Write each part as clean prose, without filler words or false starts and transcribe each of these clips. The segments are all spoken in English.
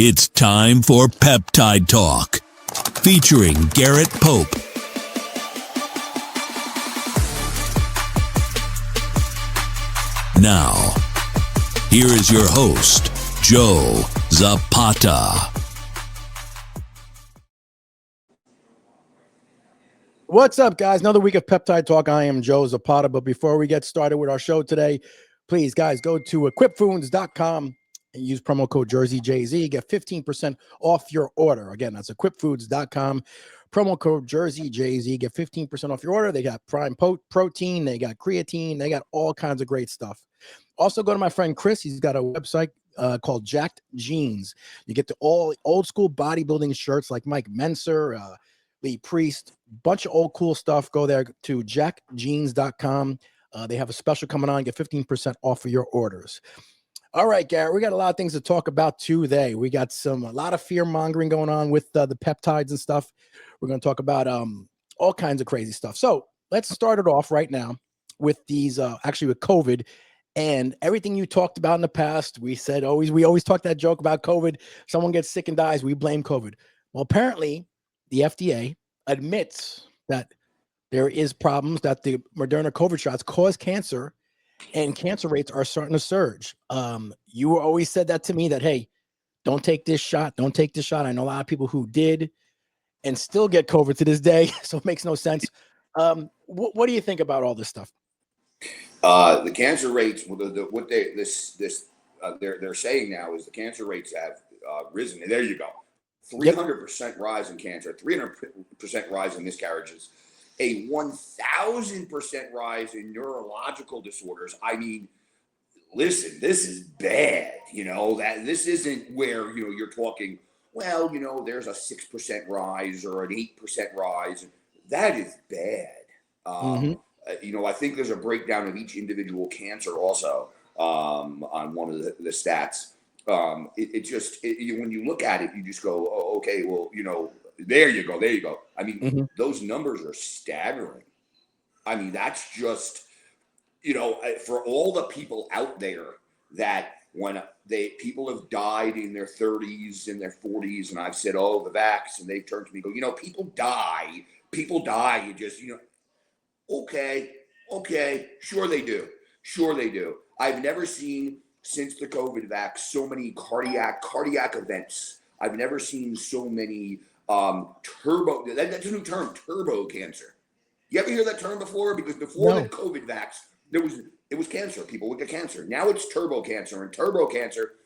It's time for Peptide Talk, featuring Garrett Pope. Now, here is your host, Joe Zapata. What's up, guys? Another week of Peptide Talk. I am Joe Zapata, but before we get started with our show today, please, guys, go to equipfoods.com and use promo code JerseyJZ. Get 15% off your order. Again, that's equipfoods.com. Promo code JerseyJZ. Get 15% off your order. They got prime protein. They got creatine. They got all kinds of great stuff. Also, go to my friend Chris. He's got a website called Jacked Jeans. You get the all old school bodybuilding shirts like Mike Menser, Lee Priest, bunch of old cool stuff. Go there to jackjeans.com. They have a special coming on. Get 15% off of your orders. All right, Garrett, we got a lot of things to talk about today. We got a lot of fear mongering going on with the peptides and stuff. We're going to talk about all kinds of crazy stuff. So let's start it off right now with these, actually with COVID and everything you talked about in the past. We always talk that joke about COVID. Someone gets sick and dies, we blame COVID. Well, apparently the FDA admits that there is problems, that the Moderna COVID shots cause cancer, and cancer rates are starting to surge. You always said that to me, that, hey, don't take this shot. Don't take this shot. I know a lot of people who did and still get COVID to this day, so it makes no sense. What do you think about all this stuff? The cancer rates, they're saying now is the cancer rates have risen. And there you go. 300% rise in cancer, 300% rise in miscarriages, a 1,000% rise in neurological disorders. I mean, listen, this is bad. That this isn't where, you're talking, well, there's a 6% rise or an 8% rise. That is bad. I think there's a breakdown of each individual cancer also on one of the stats. When you look at it, you just go, oh, okay, well, there you go. I mean, those numbers are staggering. I mean, that's just, for all the people out there that when people have died in their 30s and their 40s, and I've said, oh, the vax, and they've turned to me and go, people die. You just, okay, sure they do. I've never seen, since the COVID vax, so many cardiac events. I've never seen so many that's a new term, turbo cancer. You ever hear that term before? Because before the COVID vax, it was cancer. People would get cancer. Now it's turbo cancer, and turbo cancer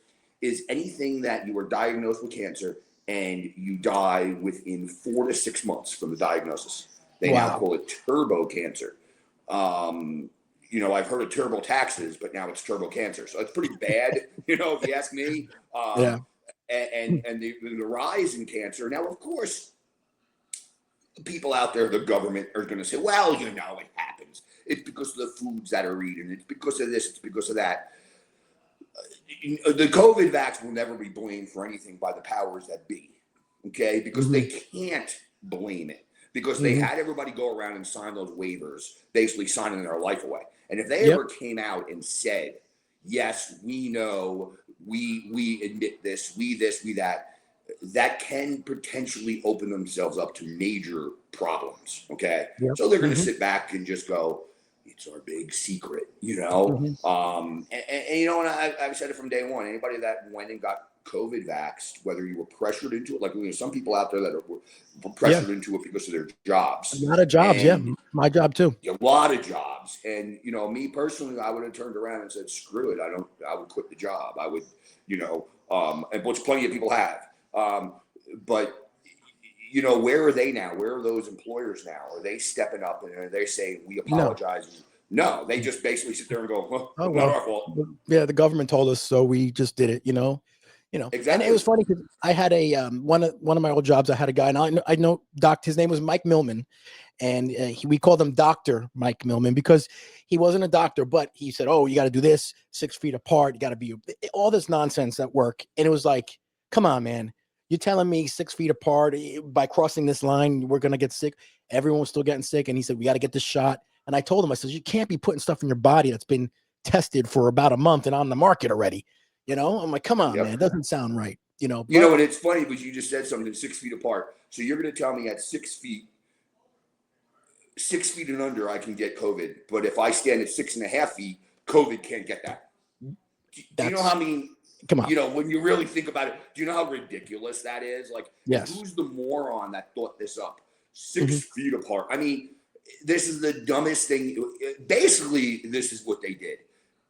is anything that you were diagnosed with cancer and you die within 4 to 6 months from the diagnosis. They now call it turbo cancer. I've heard of turbo taxes, but now it's turbo cancer. So it's pretty bad, if you ask me. And the rise in cancer. Now, of course, people out there, the government, are going to say, well, it happens. It's because of the foods that are eaten. It's because of this. It's because of that. The COVID vax will never be blamed for anything by the powers that be, okay? Because they can't blame it. Because they had everybody go around and sign those waivers, basically signing their life away. And if they ever came out and said, yes, we know, we admit this, we that, that can potentially open themselves up to major problems, okay? So they're going to sit back and just go, it's our big secret, And I've said it from day one. Anybody that went and got COVID vaxxed, whether you were pressured into it, like some people out there that were pressured into it because of their jobs. A lot of jobs, my job too. A lot of jobs, and me personally, I would have turned around and said, "Screw it! I would quit the job. I would, and which plenty of people have. But where are they now? Where are those employers now? Are they stepping up and are they saying we apologize? No, they just basically sit there and go, "Oh, not our fault." Yeah, the government told us, so we just did it. Exactly. And it was funny because I had a one of my old jobs. I had a guy, and I know his name was Mike Millman, and we called him Dr. Mike Millman because he wasn't a doctor, but he said, "Oh, you got to do this 6 feet apart. You got to be all this nonsense at work." And it was like, "Come on, man! You're telling me 6 feet apart by crossing this line, we're gonna get sick." Everyone was still getting sick, and he said, "We got to get this shot." And I told him, I said, "You can't be putting stuff in your body that's been tested for about a month and on the market already." I'm like, come on, man, it doesn't sound right. You know, and it's funny because you just said something 6 feet apart. So you're going to tell me at 6 feet and under, I can get COVID. But if I stand at 6.5 feet, COVID can't get that. Do you know how come on. You know, when you really think about it, do you know how ridiculous that is? Like, yes. Who's the moron that thought this up? 6 feet apart. I mean, this is the dumbest thing. Basically, this is what they did.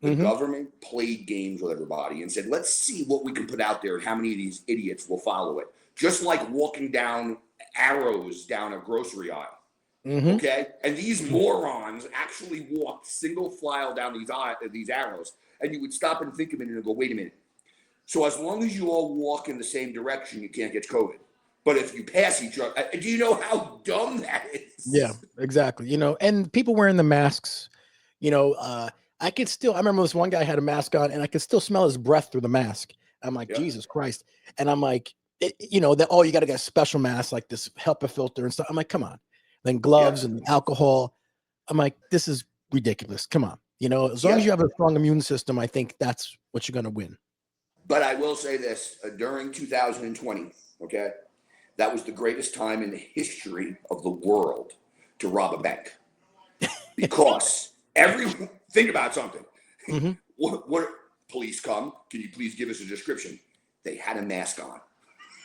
The government played games with everybody and said, let's see what we can put out there and how many of these idiots will follow it. Just like walking down arrows down a grocery aisle. Okay? And these morons actually walked single file down these arrows. And you would stop and think a minute and go, wait a minute. So as long as you all walk in the same direction, you can't get COVID. But if you pass each other, do you know how dumb that is? Yeah, exactly. And people wearing the masks, I remember this one guy had a mask on and I could still smell his breath through the mask. I'm like, Jesus Christ. And I'm like, you got to get a special mask like this HEPA filter and stuff. I'm like, come on. Then gloves and alcohol. I'm like, this is ridiculous. Come on. As long as you have a strong immune system, I think that's what you're going to win. But I will say this, during 2020, okay, that was the greatest time in the history of the world to rob a bank. Because think about something. What police come? Can you please give us a description? They had a mask on.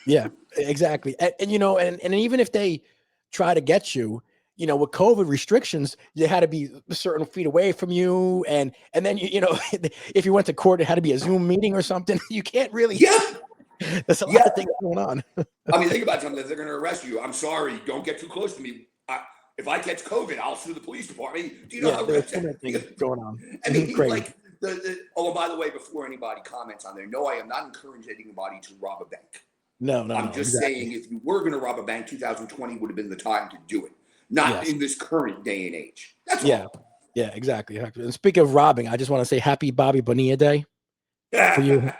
Yeah, exactly. And even if they try to get you, with COVID restrictions, you had to be a certain feet away from you. And then, if you went to court, it had to be a Zoom meeting or something. You can't really. Yeah. There's a lot of things going on. I mean, think about something. They're going to arrest you. I'm sorry. Don't get too close to me. If I catch COVID, I'll sue the police department. Do you know how there's so many things going on? I mean, like oh, by the way, before anybody comments on there, no, I am not encouraging anybody to rob a bank. No. I'm just saying, if you were going to rob a bank, 2020 would have been the time to do it, not in this current day and age. That's all. Yeah, exactly. And speaking of robbing, I just want to say Happy Bobby Bonilla Day for you.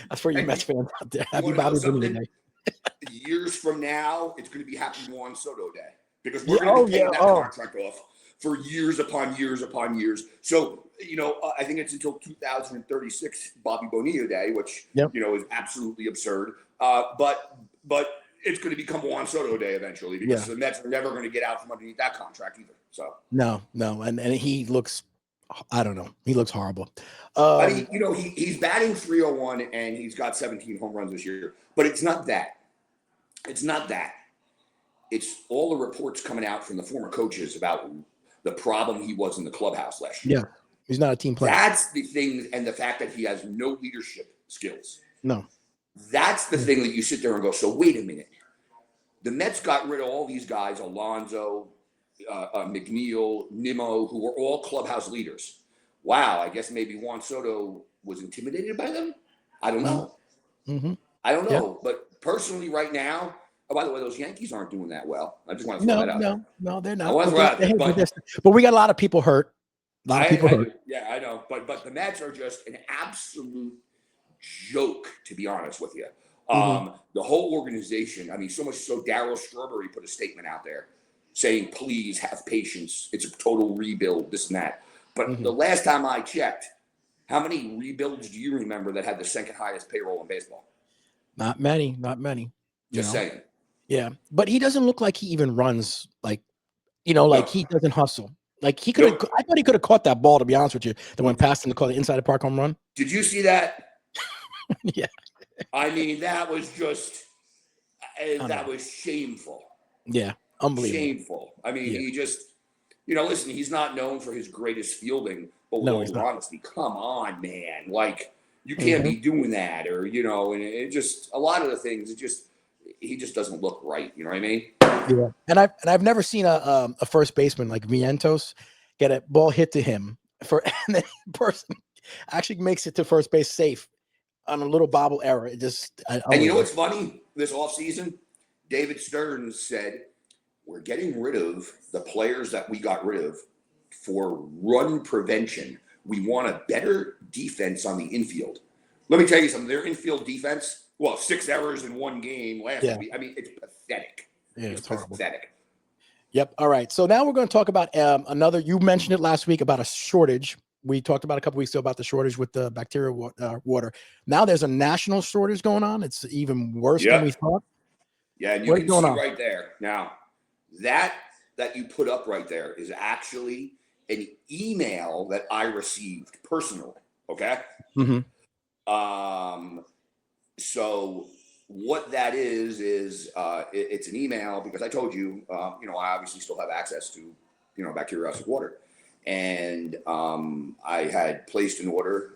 That's for you Mets fans out there. Happy Bobby Bonilla Day. Years from now, it's going to be Happy Juan Soto Day because we're going to be paying that contract off for years upon years upon years. So, I think it's until 2036 Bobby Bonilla Day, which, is absolutely absurd. But it's going to become Juan Soto Day eventually because the Mets are never going to get out from underneath that contract either. So no. And he looks, I don't know. He looks horrible. I mean, he's batting .301 and he's got 17 home runs this year, but it's not that. It's not that. It's all the reports coming out from the former coaches about the problem he was in the clubhouse last year. Yeah, he's not a team player. That's the thing, and the fact that he has no leadership skills. No. That's the thing that you sit there and go, so wait a minute. The Mets got rid of all these guys, Alonso, McNeil, Nimmo, who were all clubhouse leaders. Wow, I guess maybe Juan Soto was intimidated by them? I don't know. I don't know. But personally, right now, by the way, those Yankees aren't doing that well. I just want to throw that out. No, they're not. But we got a lot of people hurt. Hurt. Yeah, I know. But the Mets are just an absolute joke, to be honest with you. The whole organization, I mean, so much so Darryl Strawberry put a statement out there saying, please have patience. It's a total rebuild, this and that. But the last time I checked, how many rebuilds do you remember that had the second highest payroll in baseball? Not many. Just saying. Yeah. But he doesn't look like he even runs he doesn't hustle. Like I thought he could have caught that ball, to be honest with you, that went past him to call the inside the park home run. Did you see that? Yeah. I mean, that was just, that was shameful. Yeah. Unbelievable. Shameful. I mean, he just, listen, he's not known for his greatest fielding, but with all honesty, come on, man. Like, you can't be doing that, or, and it just, a lot of the things, he just doesn't look right. You know what I mean? Yeah. And I've never seen a first baseman like Vientos get a ball hit to him and then the person actually makes it to first base safe on a little bobble error. It just, and you know what's funny? This offseason, David Stearns said, we're getting rid of the players that we got rid of for run prevention. We want a better defense on the infield. Let me tell you something. Their infield defense, 6 errors in one game last week. I mean, it's pathetic. Yeah, it's horrible. Pathetic. Yep. All right. So now we're going to talk about another. You mentioned it last week about a shortage we talked about a couple weeks ago about the shortage with the bacteria water. Now there's a national shortage going on. It's even worse than we thought. Yeah, and you What is can going see on? right there. Now, that you put up right there is actually an email that I received personally. Okay. Mm-hmm. So what that is it's an email, because I told you, I obviously still have access to, bacteriocystic water. And I had placed an order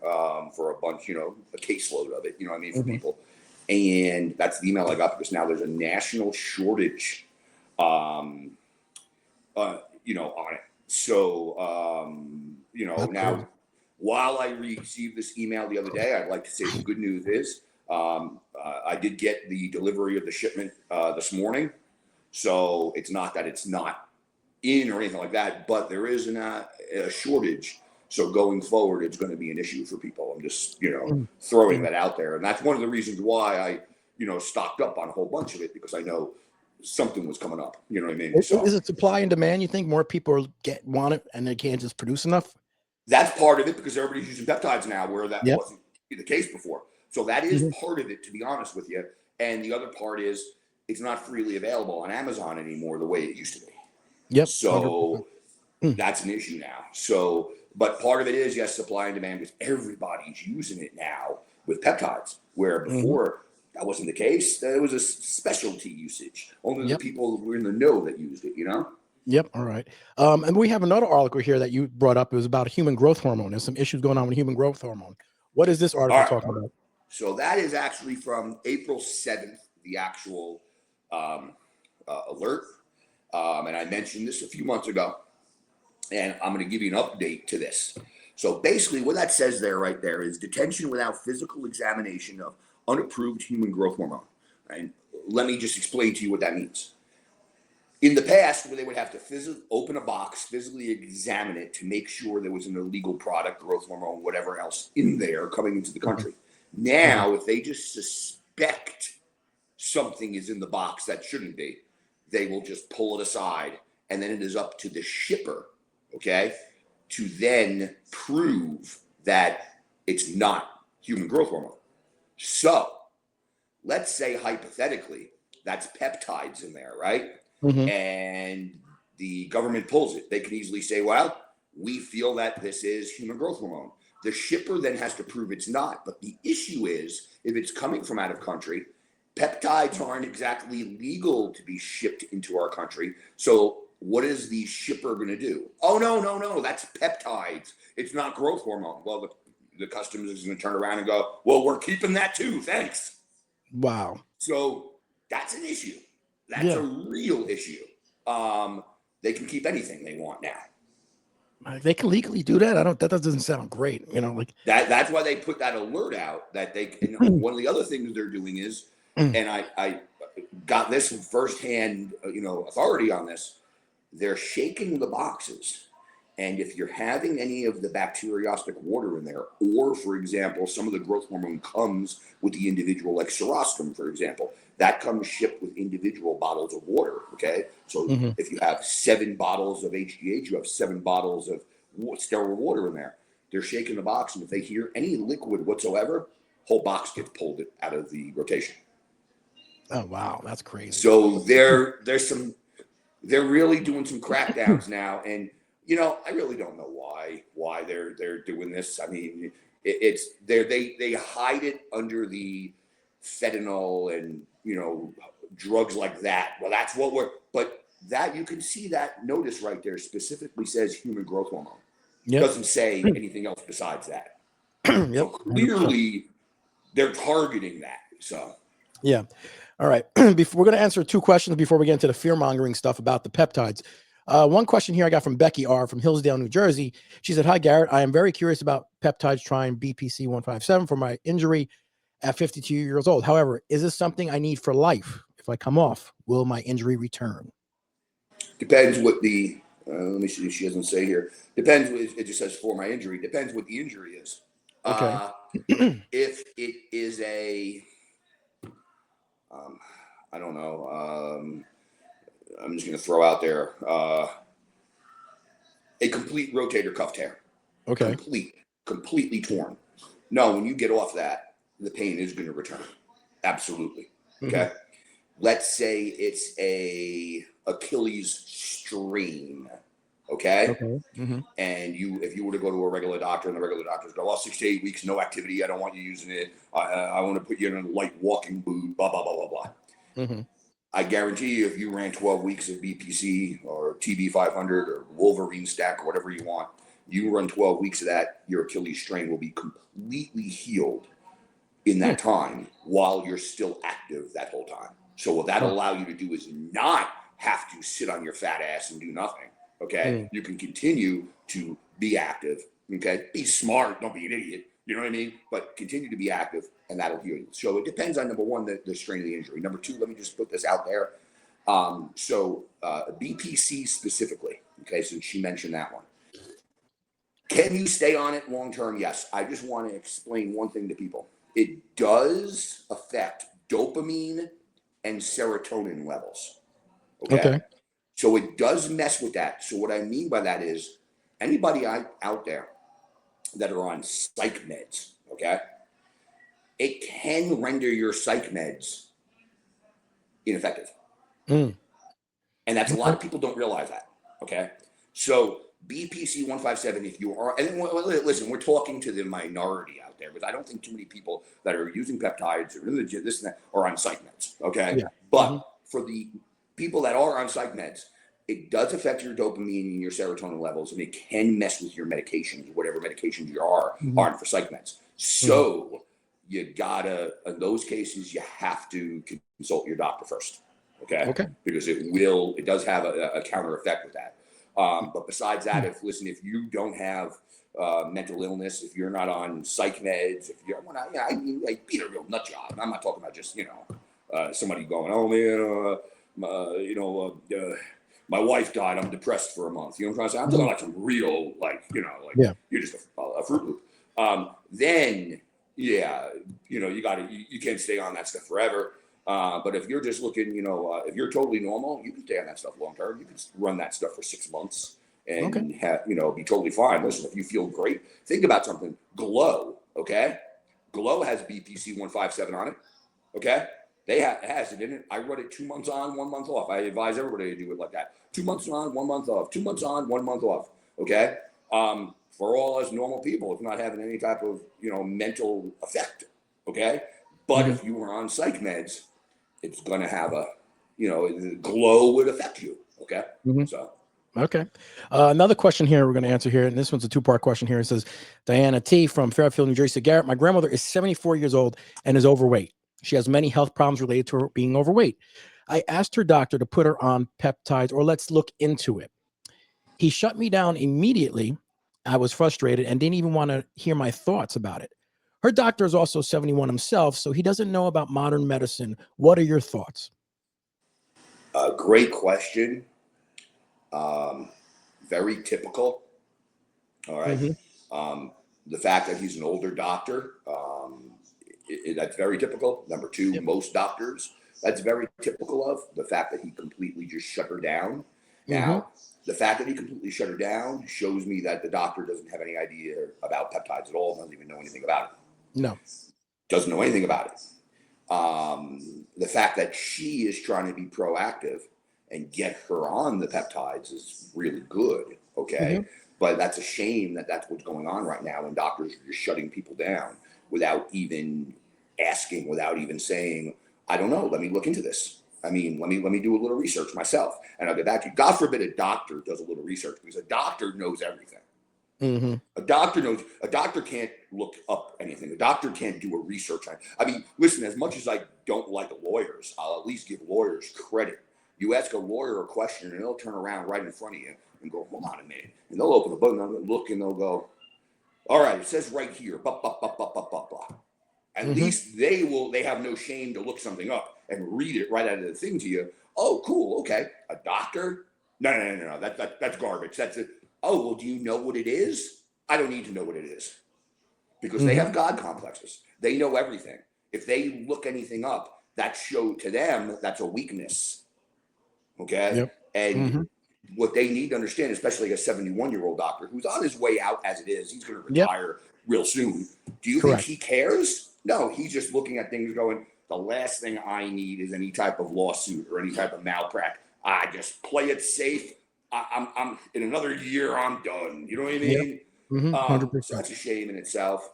for a bunch, a caseload of it, for Mm-hmm. people. And that's the email I got, because now there's a national shortage, on it. So, now, while I received this email the other day, I'd like to say the good news is I did get the delivery of the shipment this morning. So it's not that it's not in or anything like that, but there is a shortage. So going forward, it's going to be an issue for people. I'm just, throwing that out there. And that's one of the reasons why I, stocked up on a whole bunch of it, because I know something was coming up. You know what I mean? So Is it supply and demand? You think more people want it and they can't just produce enough? that's part of it, because everybody's using peptides now, where that Yep. wasn't the case before. So that is part of it, to be honest with you. And the other part is it's not freely available on Amazon anymore the way it used to be. Yep. So that's an issue now. So, but part of it is, yes, supply and demand, because everybody's using it now with peptides, where before that wasn't the case. It was a specialty usage. Only the people who were in the know that used it, Yep. All right. And we have another article here that you brought up. It was about human growth hormone. There's some issues going on with human growth hormone. What is this article talking about? So that is actually from April 7th, the actual alert. And I mentioned this a few months ago, and I'm going to give you an update to this. So basically what that says there, right there, is detention without physical examination of unapproved human growth hormone. And let me just explain to you what that means. In the past, where they would have to open a box, physically examine it to make sure there was an illegal product, growth hormone, whatever else in there coming into the country. Now, if they just suspect something is in the box that shouldn't be, they will just pull it aside, and then it is up to the shipper, okay, to then prove that it's not human growth hormone. So let's say hypothetically that's peptides in there, right? And the government pulls it. They can easily say, well, we feel that this is human growth hormone. The shipper then has to prove it's not. But the issue is, if it's coming from out of country, peptides aren't exactly legal to be shipped into our country. So what is the shipper going to do? Oh, no, that's peptides. It's not growth hormone. Well, the customs is going to turn around and go, well, we're keeping that too. Thanks. Wow. So that's an issue. That's a real issue. They can keep anything they want now. They can legally do that? That doesn't sound great. Like that's why they put that alert out that they can. One of the other things they're doing is, and I got this from firsthand, authority on this. They're shaking the boxes. And if you're having any of the bacteriocystic water in there, or for example, some of the growth hormone comes with the individual, like serostum, for example, that comes shipped with individual bottles of water. Okay. So if you have 7 bottles of HGH, you have 7 bottles of sterile water in there. They're shaking the box. And if they hear any liquid whatsoever, whole box gets pulled out of the rotation. Oh, wow. That's crazy. So they're really doing some crackdowns now. And, I really don't know why they're doing this. I mean, they hide it under the fentanyl and, drugs like that. Well, that's what but that you can see that notice right there specifically says human growth hormone. It doesn't say anything else besides that. So clearly they're targeting that. So, yeah. All right. We're going to answer 2 questions before we get into the fear mongering stuff about the peptides. One question here I got from Becky R. from Hillsdale, New Jersey. She said, "Hi, Garrett. I am very curious about peptides trying BPC 157 for my injury at 52 years old. However, is this something I need for life? If I come off, will my injury return?" Depends what the, let me see if she doesn't say here. Depends, it just says for my injury. Depends what the injury is. Okay. If it is I don't know, I'm just going to throw out there, a complete rotator cuff tear. Okay. Completely torn. No, when you get off that, the pain is going to return. Absolutely. Okay. Let's say it's a Achilles strain. Okay. And if you were to go to a regular doctor and the regular doctors go, 6 to 8 weeks, no activity. I don't want you using it. I want to put you in a light walking boot, blah, blah, blah, blah, blah. I guarantee you, if you ran 12 weeks of BPC or TB 500 or Wolverine stack or whatever you want, you run 12 weeks of that, your Achilles strain will be completely healed in that time while you're still active that whole time. So what that'll allow you to do is not have to sit on your fat ass and do nothing. Okay. You can continue to be active. Okay. Be smart. Don't be an idiot. You know what I mean? But continue to be active and that'll heal you. So it depends on, number one, the strain of the injury. Number two, let me just put this out there. BPC specifically. Okay. Since she mentioned that one. Can you stay on it long term? Yes. I just want to explain one thing to people. It does affect dopamine and serotonin levels. Okay. So it does mess with that. So what I mean by that is anybody out there that are on psych meds, okay, it can render your psych meds ineffective. And that's a lot of people don't realize that. Okay. So BPC 157, if you are, and listen, we're talking to the minority out there, but I don't think too many people that are using peptides or this and that are on psych meds. Okay. Yeah. But for the people that are on psych meds, it does affect your dopamine and your serotonin levels, and it can mess with your medications, whatever medications you are on for psych meds. So you gotta, in those cases, you have to consult your doctor first. Okay. Because it does have a counter effect with that. But besides that, if you don't have mental illness, if you're not on psych meds, if you're, I mean, like, be a real nut job. I'm not talking about just, somebody going, oh man, my wife died, I'm depressed for a month. You know what I'm trying to say? I'm talking like some real, you're just a Fruit Loop. Then, you can't stay on that stuff forever. But if you're just looking, if you're totally normal, you can stay on that stuff long term. You can run that stuff for 6 months and be totally fine. Listen, if you feel great, think about something. Glow, okay? Glow has BPC 157 on it, okay? It has it in it. I run it 2 months on, 1 month off. I advise everybody to do it like that. 2 months on, 1 month off. 2 months on, 1 month off. Okay. For all us normal people, it's not having any type of mental effect. Okay. But if you were on psych meds, it's gonna have the glow would affect you. Okay. So. Okay. Another question here we're going to answer here, and this one's a two-part question here. It says, Diana T. from Fairfield, New Jersey. Garrett, my grandmother is 74 years old and is overweight. She has many health problems related to her being overweight. I asked her doctor to put her on peptides or let's look into it. He shut me down immediately. I was frustrated and didn't even want to hear my thoughts about it. Her doctor is also 71 himself, so he doesn't know about modern medicine. What are your thoughts? Great question. Very typical. All right. The fact that he's an older doctor, that's very typical. Number two, most doctors, that's very typical of the fact that he completely just shut her down. Now, the fact that he completely shut her down shows me that the doctor doesn't have any idea about peptides at all, doesn't even know anything about it. No. Doesn't know anything about it. The fact that she is trying to be proactive and get her on the peptides is really good. Okay. But that's a shame that that's what's going on right now. And doctors are just shutting people down without even asking, without even saying, I don't know, let me look into this. I mean, let me do a little research myself and I'll get back to you. God forbid a doctor does a little research because a doctor knows everything. A doctor can't look up anything. A doctor can't do a research on. I mean, listen, as much as I don't like lawyers, I'll at least give lawyers credit. You ask a lawyer a question and they'll turn around right in front of you and go, hold on a minute. And they'll open the book and they'll look and they'll go, all right, it says right here, blah, blah, blah, blah, blah, blah, blah. At least they have no shame to look something up and read it right out of the thing to you. Oh, cool. Okay. A doctor? No. That's garbage. That's it. Oh, well, do you know what it is? I don't need to know what it is because they have God complexes. They know everything. If they look anything up, that show to them, that's a weakness. Okay. And what they need to understand, especially a 71-year-old doctor who's on his way out as it is, he's going to Yep. retire real soon. Do you Correct. think he cares? No, he's just looking at things going, the last thing I need is any type of lawsuit or any type of malpractice. I just play it safe. I'm in another year, I'm done. You know what I mean? Yep. 100%. So that's a shame in itself.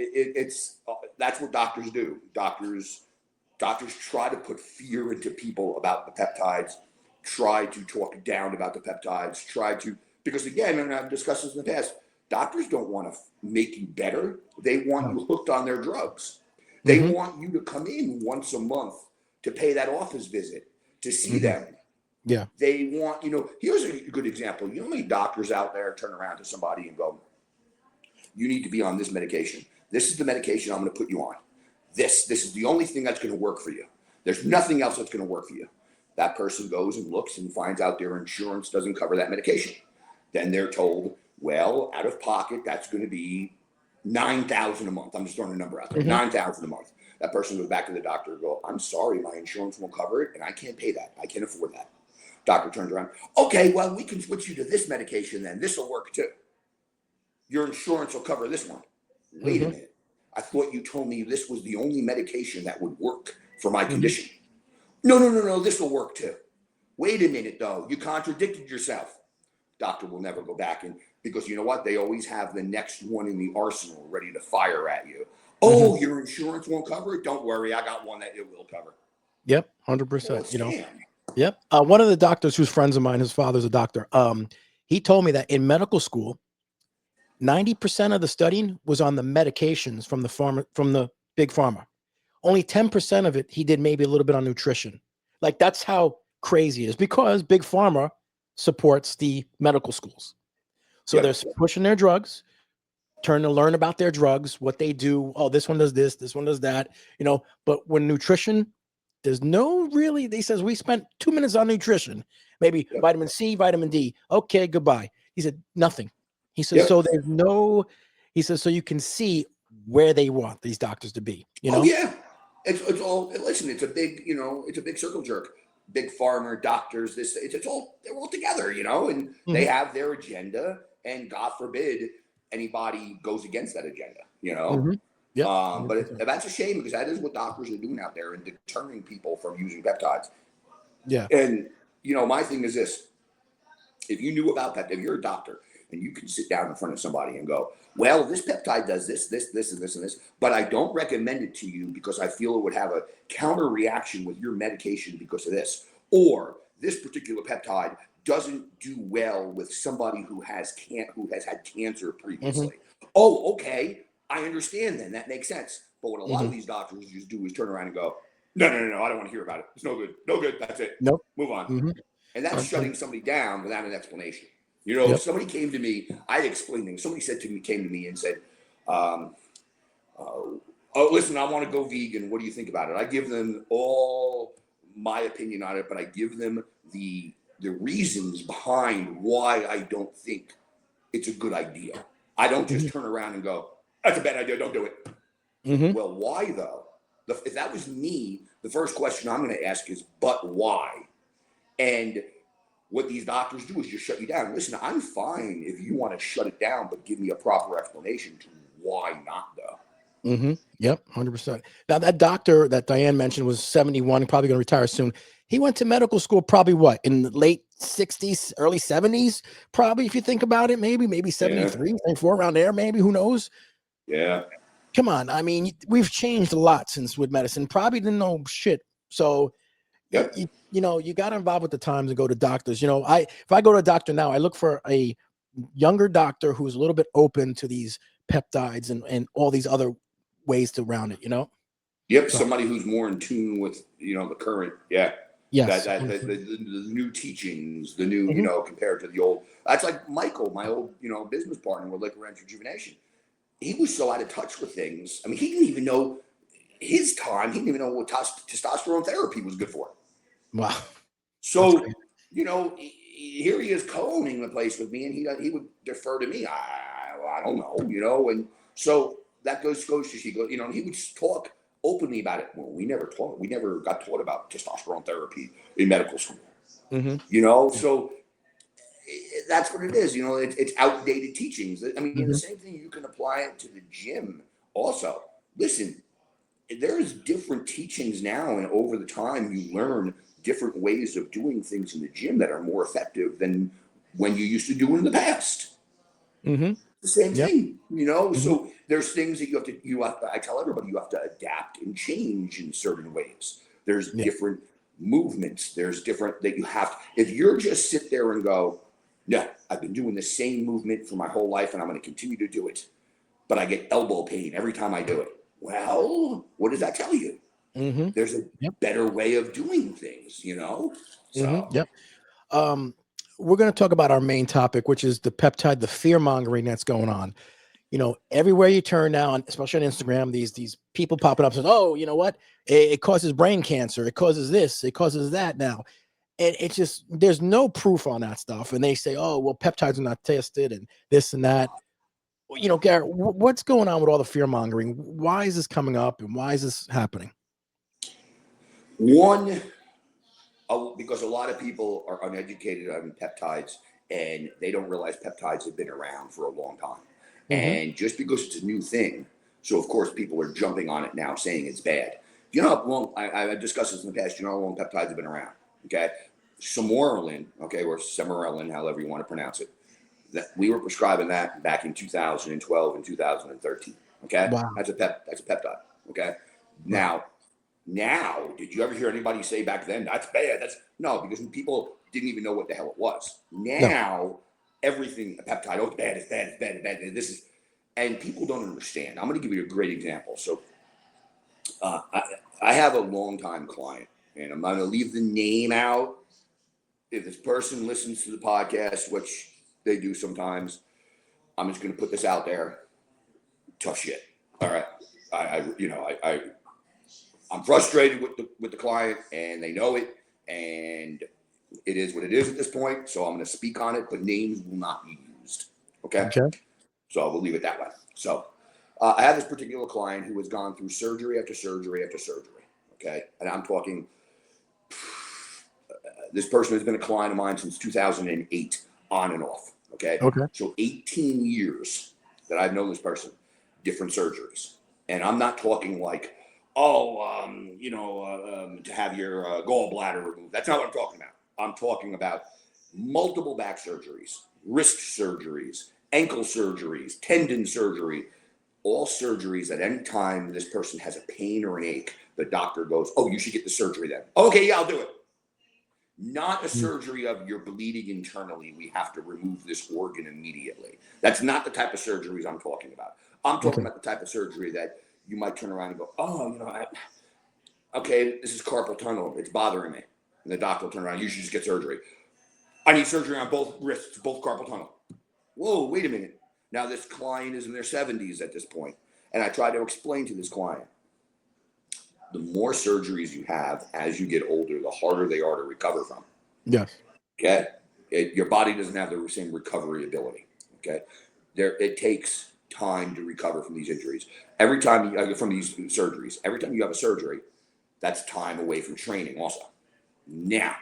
It's that's what doctors do. Doctors try to put fear into people about the peptides, try to talk down about the peptides, because again, and I've discussed this in the past, doctors don't want to make you better. They want you hooked on their drugs. They want you to come in once a month to pay that office visit, to see them. Yeah. They want, here's a good example. You know how many doctors out there turn around to somebody and go, you need to be on this medication. This is the medication I'm going to put you on. This is the only thing that's going to work for you. There's nothing else that's going to work for you. That person goes and looks and finds out their insurance doesn't cover that medication. Then they're told, well, out of pocket, that's going to be $9,000 a month. I'm just throwing a number out there, $9,000 a month. That person goes back to the doctor and go, I'm sorry, my insurance won't cover it, and I can't pay that. I can't afford that. Doctor turns around, okay, well, we can switch you to this medication then. This will work too. Your insurance will cover this one. Wait a minute. I thought you told me this was the only medication that would work for my condition. No, this will work too. Wait a minute though, you contradicted yourself. Doctor will never go back in, because you know what? They always have the next one in the arsenal ready to fire at you. Oh, your insurance won't cover it? Don't worry, I got one that it will cover. Yep, 100%. Well, Yep. One of the doctors who's friends of mine, his father's a doctor. He told me that in medical school, 90% of the studying was on the medications from the big pharma. Only 10% of it he did maybe a little bit on nutrition. Like, that's how crazy it is, because big pharma supports the medical schools. So they're pushing their drugs, turn to learn about their drugs, what they do. Oh, this one does this one does that, but when nutrition, there's no really, they says we spent 2 minutes on nutrition, maybe vitamin C, vitamin D. Okay, goodbye. He said nothing. He says, so there's no, he says, so you can see where they want these doctors to be, Oh yeah. It's all, listen, it's a big circle jerk. Big pharma, doctors, they're all together, and they have their agenda, and God forbid anybody goes against that agenda, But that's a shame, because that is what doctors are doing out there and deterring people from using peptides. Yeah. And, my thing is this: if you knew about that, if you're a doctor and you can sit down in front of somebody and go, well, this peptide does this, and this, but I don't recommend it to you because I feel it would have a counter reaction with your medication because of this, or this particular peptide doesn't do well with somebody who has had cancer previously. Oh, okay, I understand then. That makes sense. But what a lot of these doctors just do is turn around and go, no, I don't want to hear about it. It's no good. That's it. Nope. Move on. And that's shutting somebody down without an explanation. If somebody came to me, I'd explain things. Somebody came to me and said, oh, listen, I want to go vegan. What do you think about it? I give them all my opinion on it, but I give them the reasons behind why I don't think it's a good idea. I don't just turn around and go, that's a bad idea, don't do it. Well, why though? If that was me, the first question I'm going to ask is, but why? And what these doctors do is just shut you down. Listen, I'm fine if you want to shut it down, but give me a proper explanation to why not though. Yep, 100%. Now, that doctor that Diane mentioned was 71, probably going to retire soon. He went to medical school probably in the late 60s, early 70s, probably, if you think about it, maybe 73, 74, around there, maybe, who knows? Yeah. Come on. I mean, we've changed a lot since with medicine. Probably didn't know shit. So, you got to involve with the times and go to doctors. If I go to a doctor now, I look for a younger doctor who's a little bit open to these peptides and all these other ways to round it, Yep. So, somebody who's more in tune with, the current. Yeah. Yes. The new teachings, the new, compared to the old. That's like Michael, my old, business partner with Liquor and Rejuvenation. He was so out of touch with things. I mean, he didn't even know his time. He didn't even know what testosterone therapy was good for. Wow. So, here he is co-owning the place with me, and he would defer to me. I don't know, and so that goes to show, he would talk openly about it. Well, we never got taught about testosterone therapy in medical school. So that's what it is. It's outdated teachings. I mean, the same thing, you can apply it to the gym also. Listen, there's different teachings now, and over the time you learn different ways of doing things in the gym that are more effective than when you used to do in the past. The same thing, so there's things that I tell everybody, you have to adapt and change in certain ways. There's different movements. There's different that you have to, if you're just sit there and go, no, I've been doing the same movement for my whole life and I'm going to continue to do it, but I get elbow pain every time I do it. Well, what does that tell you? There's a better way of doing things, So. We're going to talk about our main topic, which is the peptide, the fear mongering that's going on. Everywhere you turn now, especially on Instagram, these people popping up saying, oh, you know what? It causes brain cancer. It causes this. It causes that now. And it's just, there's no proof on that stuff. And they say, oh, well, peptides are not tested and this and that. Garrett, what's going on with all the fear mongering? Why is this coming up and why is this happening? One, because a lot of people are uneducated on peptides and they don't realize peptides have been around for a long time. And just because it's a new thing, so of course people are jumping on it now saying it's bad. How long, I've discussed this in the past, how long peptides have been around, okay? Samorelin, or Samorelin, however you want to pronounce it, that we were prescribing that back in 2012 and 2013, okay? Wow. That's a peptide, okay? Now, did you ever hear anybody say back then, that's bad? No, because people didn't even know what the hell it was. Now, everything, a peptide, oh, it's bad. This is, and people don't understand. I'm going to give you a great example. So I have a longtime client, and I'm going to leave the name out. If this person listens to the podcast, which they do sometimes, I'm just going to put this out there. Tough shit. All right. I'm frustrated with the client, and they know it, and it is what it is at this point. So I'm going to speak on it, but names will not be used. Okay. So we'll leave it that way. So I have this particular client who has gone through surgery after surgery after surgery. Okay, and I'm talking. This person has been a client of mine since 2008, on and off. Okay. So 18 years that I've known this person, different surgeries, and I'm not talking like, to have your gallbladder removed. That's not what I'm talking about. I'm talking about multiple back surgeries, wrist surgeries, ankle surgeries, tendon surgery, all surgeries. At any time this person has a pain or an ache, the doctor goes, oh, you should get the surgery then. Okay, yeah, I'll do it. Not a surgery of you're bleeding internally, we have to remove this organ immediately. That's not the type of surgeries I'm talking about. I'm talking about the type of surgery that you might turn around and go, oh, okay, this is carpal tunnel. It's bothering me. And the doctor will turn around, you should just get surgery. I need surgery on both wrists, both carpal tunnel. Whoa, wait a minute. Now this client is in their 70s at this point. And I try to explain to this client, the more surgeries you have as you get older, the harder they are to recover from. Yes. Okay. Your body doesn't have the same recovery ability. Okay. It takes time to recover from these injuries. Every time from these surgeries, every time you have a surgery, that's time away from training also. Now,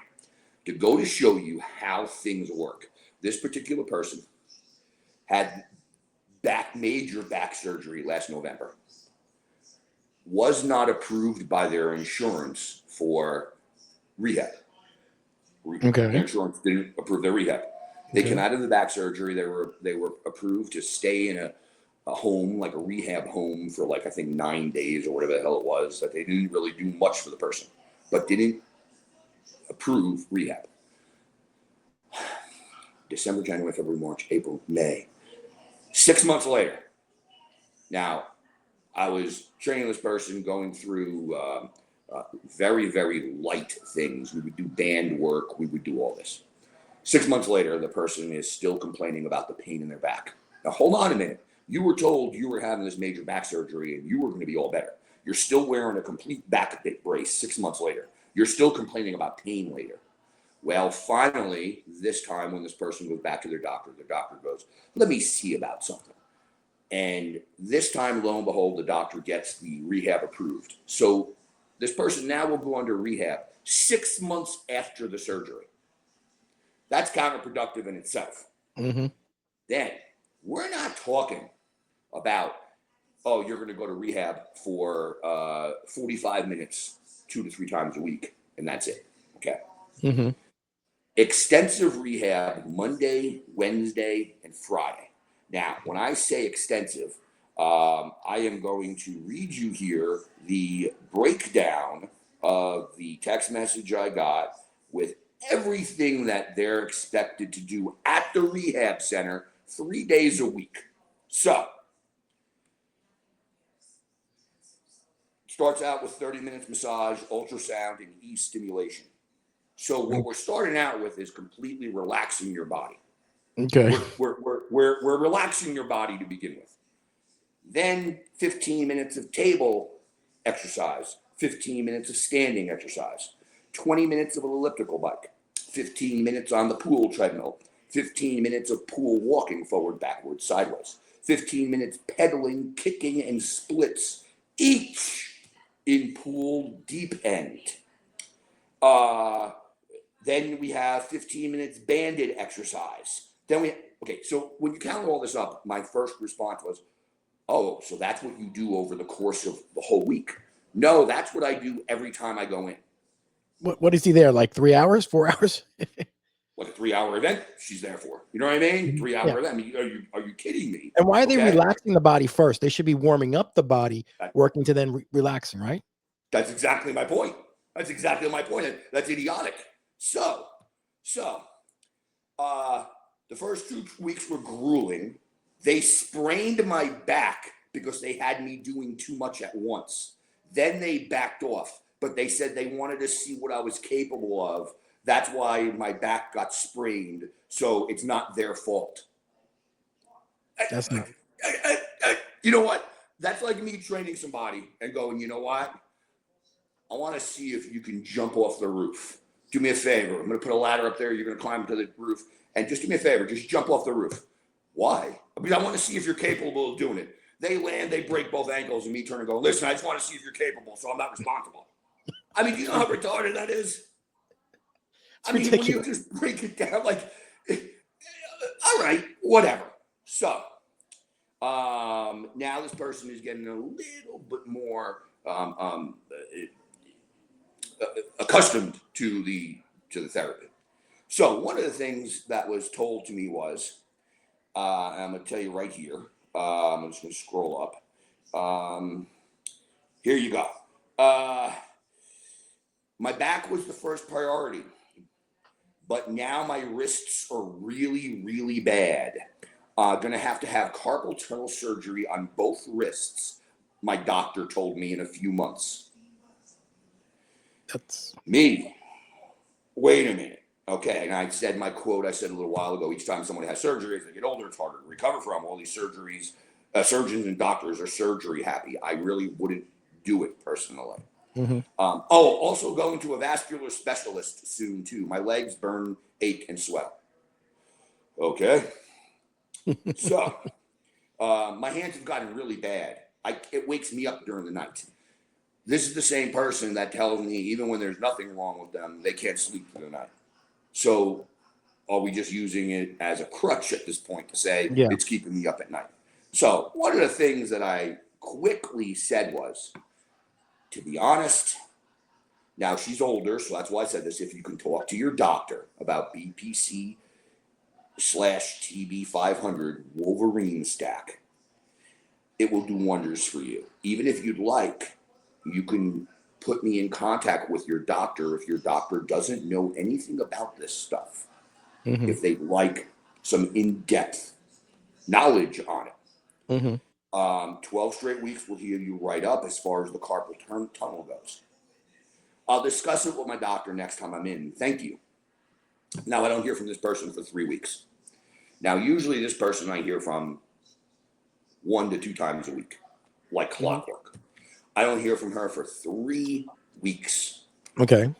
to go to show you how things work, this particular person had major back surgery last November. Was not approved by their insurance for rehab. Their insurance didn't approve their rehab. They came out of the back surgery. They were approved to stay in a home, like a rehab home, for like I think 9 days or whatever the hell it was. That they didn't really do much for the person, but didn't approve rehab. December, January, February, March, April, May. 6 months later. Now, I was training this person, going through very, very light things. We would do band work. We would do all this. 6 months later, the person is still complaining about the pain in their back. Now, hold on a minute. You were told you were having this major back surgery and you were going to be all better. You're still wearing a complete back brace 6 months later. You're still complaining about pain later. Well, finally, this time when this person goes back to their doctor goes, let me see about something. And this time, lo and behold, the doctor gets the rehab approved. So this person now will go under rehab 6 months after the surgery. That's counterproductive in itself. Mm-hmm. Then we're not talking about, oh, you're going to go to rehab for 45 minutes, 2 to 3 times a week, and that's it. Okay. Mm-hmm. Extensive rehab Monday, Wednesday, and Friday. Now, when I say extensive, I am going to read you here the breakdown of the text message I got with everything that they're expected to do at the rehab center 3 days a week. So, starts out with 30 minutes massage, ultrasound, and stimulation. So what we're starting out with is completely relaxing your body. Okay. We're relaxing your body to begin with. Then 15 minutes of table exercise, 15 minutes of standing exercise, 20 minutes of an elliptical bike, 15 minutes on the pool treadmill, 15 minutes of pool walking forward, backwards, sideways, 15 minutes pedaling, kicking, and splits, each in pool deep end. Then we have 15 minutes banded exercise. So when you count all this up, my first response was, oh, so that's what you do over the course of the whole week. No, that's what I do every time I go in. What is he there? Like 3 hours, 4 hours? Like a 3-hour event she's there for. You know what I mean? 3-hour Yeah. event. I mean, are you kidding me? And why are they Okay? relaxing the body first? They should be warming up the body, That- working to then relaxing, right? That's exactly my point. That's exactly my point. That's idiotic. So, the first 2 weeks were grueling. They sprained my back because they had me doing too much at once. Then they backed off, but they said they wanted to see what I was capable of. That's why my back got sprained. So it's not their fault. That's not. You know what? That's like me training somebody and going, you know what? I want to see if you can jump off the roof. Do me a favor. I'm going to put a ladder up there. You're going to climb to the roof. And just do me a favor. Just jump off the roof. Why? Because I want to see if you're capable of doing it. They land, they break both ankles, and me turn and go, listen, I just want to see if you're capable, so I'm not responsible. I mean, do you know how retarded that is? I mean, when you just break it down, like, all right, whatever. So, now this person is getting a little bit more accustomed to the therapy. So one of the things that was told to me was, I'm going to tell you right here. I'm just going to scroll up. Here you go. My back was the first priority, but now my wrists are really, really bad. Going to have carpal tunnel surgery on both wrists. My doctor told me in a few months. That's me. Wait a minute. Okay, and I said my quote I said a little while ago, each time someone has surgery, as they get older, it's harder to recover from. All these surgeries, surgeons and doctors are surgery happy. I really wouldn't do it personally. mm-hmm. Also going to a vascular specialist soon too. My legs burn, ache, and swell. Okay. So, my hands have gotten really bad. It wakes me up during the night. This is the same person that tells me even when there's nothing wrong with them, they can't sleep through the night. So are we just using it as a crutch at this point to say it's keeping me up at night? So one of the things that I quickly said was, to be honest, now she's older, so that's why I said this. If you can talk to your doctor about BPC/TB 500 Wolverine stack, it will do wonders for you. Even if you'd like, you can put me in contact with your doctor if your doctor doesn't know anything about this stuff. Mm-hmm. If they'd like some in-depth knowledge on it. Mm-hmm. 12 straight weeks will heal you right up as far as the carpal tunnel goes. I'll discuss it with my doctor next time I'm in. Thank you. Now, I don't hear from this person for 3 weeks. Now, usually this person I hear from 1 to 2 times a week, like clockwork. I don't hear from her for 3 weeks. Okay.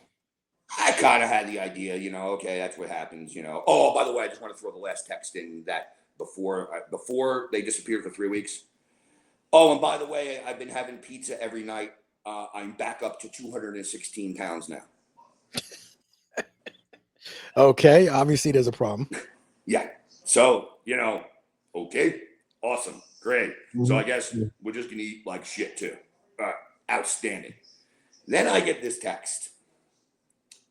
I kind of had the idea, okay, that's what happens, Oh, by the way, I just want to throw the last text in that before they disappeared for 3 weeks. Oh, and by the way, I've been having pizza every night. I'm back up to 216 pounds now. Okay, obviously there's a problem. Yeah. So, okay, awesome, great. So I guess we're just gonna eat like shit too. Outstanding. Then I get this text.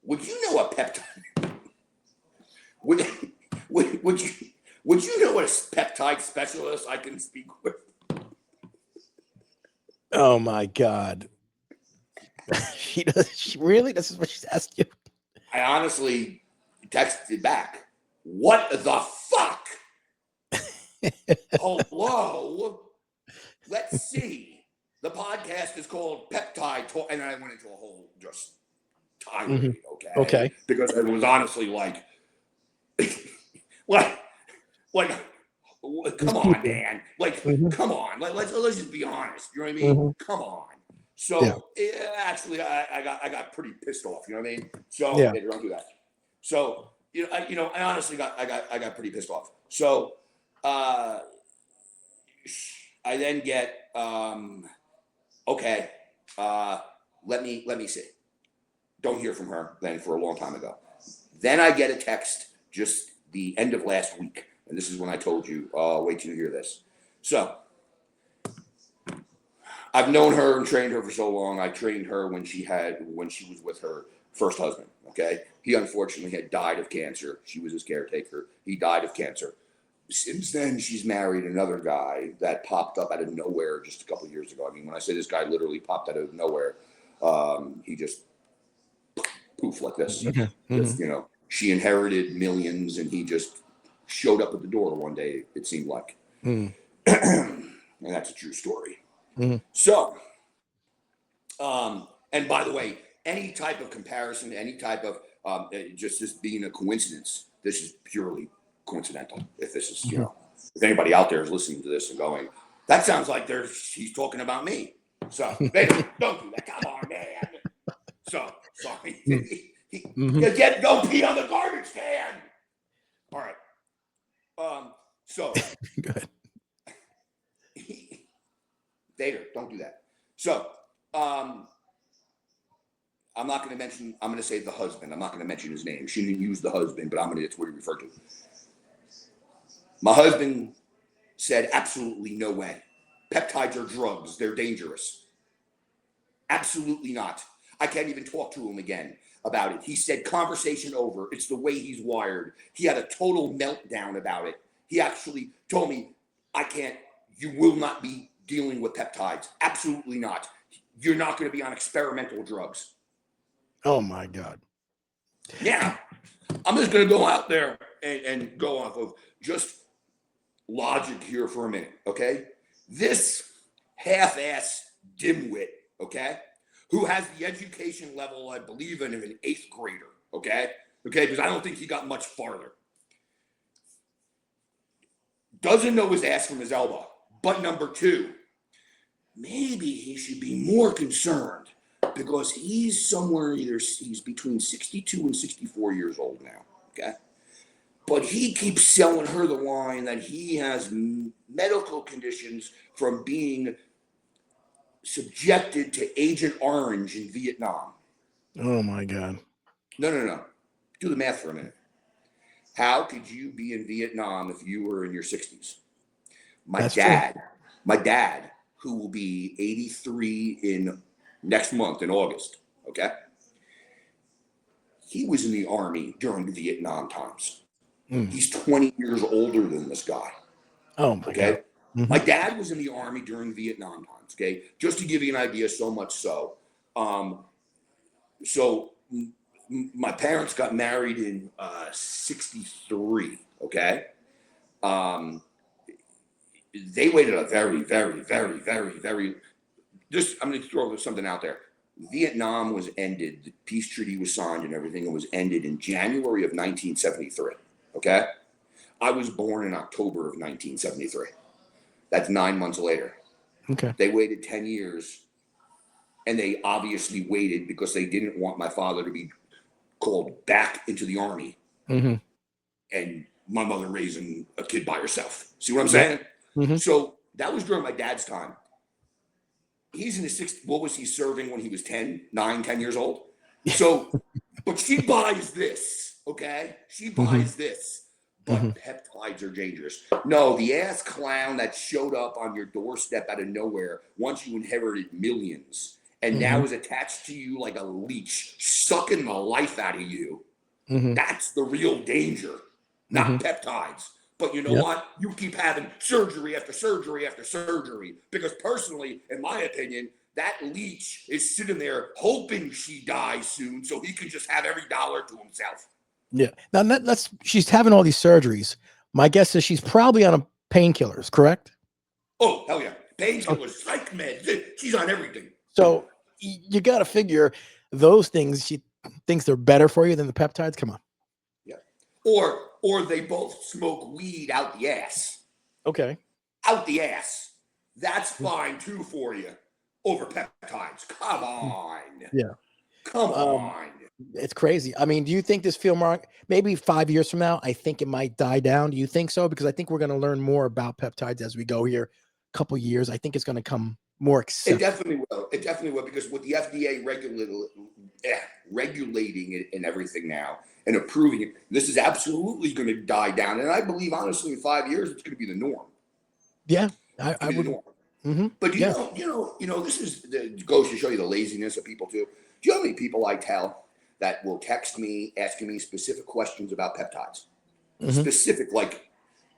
Would you know a peptide? would you know what a peptide specialist I can speak with? Oh my God. She does. Really? This is what she's asked you? I honestly texted back. What the fuck? Hello? Let's see. The podcast is called Peptide Talk. And I went into a whole just tirade, okay? Because it was honestly like, come on, man. Come on. Let's just be honest. You know what I mean? Come on. So actually, I got pretty pissed off. You know what I mean? So don't do that. So I honestly got pretty pissed off. So I then get okay. Let me see. Don't hear from her then for a long time ago. Then I get a text just the end of last week, and this is when I told you. Wait till you hear this. So I've known her and trained her for so long. I trained her when she was with her first husband. Okay, he unfortunately had died of cancer. She was his caretaker. He died of cancer. Since then, she's married another guy that popped up out of nowhere just a couple of years ago. I mean, when I say this guy literally popped out of nowhere, he just poof like this. Just, she inherited millions, and he just showed up at the door one day. It seemed like, and that's a true story. So, and by the way, any type of comparison, any type of just this being a coincidence, this is purely coincidental. If this is, if anybody out there is listening to this and going, that sounds like he's talking about me. So, baby, don't do that. Come on, man. So, sorry. Don't pee on the garbage can. All right. So. Good. Vader, don't do that. So, I'm not going to say the husband. I'm not going to mention his name. She didn't use the husband, but it's what he referred to. My husband said, absolutely no way. Peptides are drugs. They're dangerous. Absolutely not. I can't even talk to him again about it. He said, conversation over. It's the way he's wired. He had a total meltdown about it. He actually told me, you will not be dealing with peptides. Absolutely not. You're not going to be on experimental drugs. Oh my God. Yeah. I'm just going to go out there and go off of just logic here for a minute. Okay. This half-ass dimwit, okay, who has the education level, I believe, in an 8th grader. Okay. Because I don't think he got much farther. Doesn't know his ass from his elbow. But number 2, maybe he should be more concerned because he's somewhere he's between 62 and 64 years old now, okay? But he keeps selling her the line that he has medical conditions from being subjected to Agent Orange in Vietnam. Oh my God. No. Do the math for a minute. How could you be in Vietnam if you were in your 60s? My dad, who will be 83 in next month in August, okay? He was in the Army during the Vietnam times. He's 20 years older than this guy. Oh my God. My dad was in the Army during Vietnam times, okay? Just to give you an idea, so much so. My parents got married in 63, okay? They waited a very, very, very, very, very, I'm going to throw something out there. Vietnam was ended, the peace treaty was signed and everything, it was ended in January of 1973, okay? I was born in October of 1973. That's 9 months later. Okay. They waited 10 years, and they obviously waited because they didn't want my father to be called back into the Army and my mother raising a kid by herself. See what I'm saying? Mm-hmm. So that was during my dad's time. He's in his 60s. What was he serving when he was 10 years old? So, but she buys this, okay? She buys this. But peptides are dangerous. No, the ass clown that showed up on your doorstep out of nowhere once you inherited millions and now is attached to you like a leech, sucking the life out of you. That's the real danger, not peptides. But you know what? You keep having surgery after surgery after surgery. Because personally, in my opinion, that leech is sitting there hoping she dies soon so he can just have every dollar to himself. Yeah. Now that's she's having all these surgeries. My guess is she's probably on painkillers, correct? Oh, hell yeah. Painkillers, psych meds. She's on everything. So you got to figure those things, she thinks they're better for you than the peptides. Come on. Yeah. Or they both smoke weed out the ass. Okay. Out the ass. That's fine too for you over peptides. Come on. Yeah. Come on. It's crazy. I mean, do you think this fear mark, maybe 5 years from now, I think it might die down? Do you think so? Because I think we're going to learn more about peptides as we go here. A couple years, I think it's going to come more accepted. It definitely will. It definitely will, because with the FDA regulating it and everything now and approving it, this is absolutely going to die down. And I believe, honestly, in 5 years, it's going to be the norm. Yeah, I would. But you know, this is goes to show you the laziness of people too. Do you know how many people I tell that will text me asking me specific questions about peptides? Specific, like,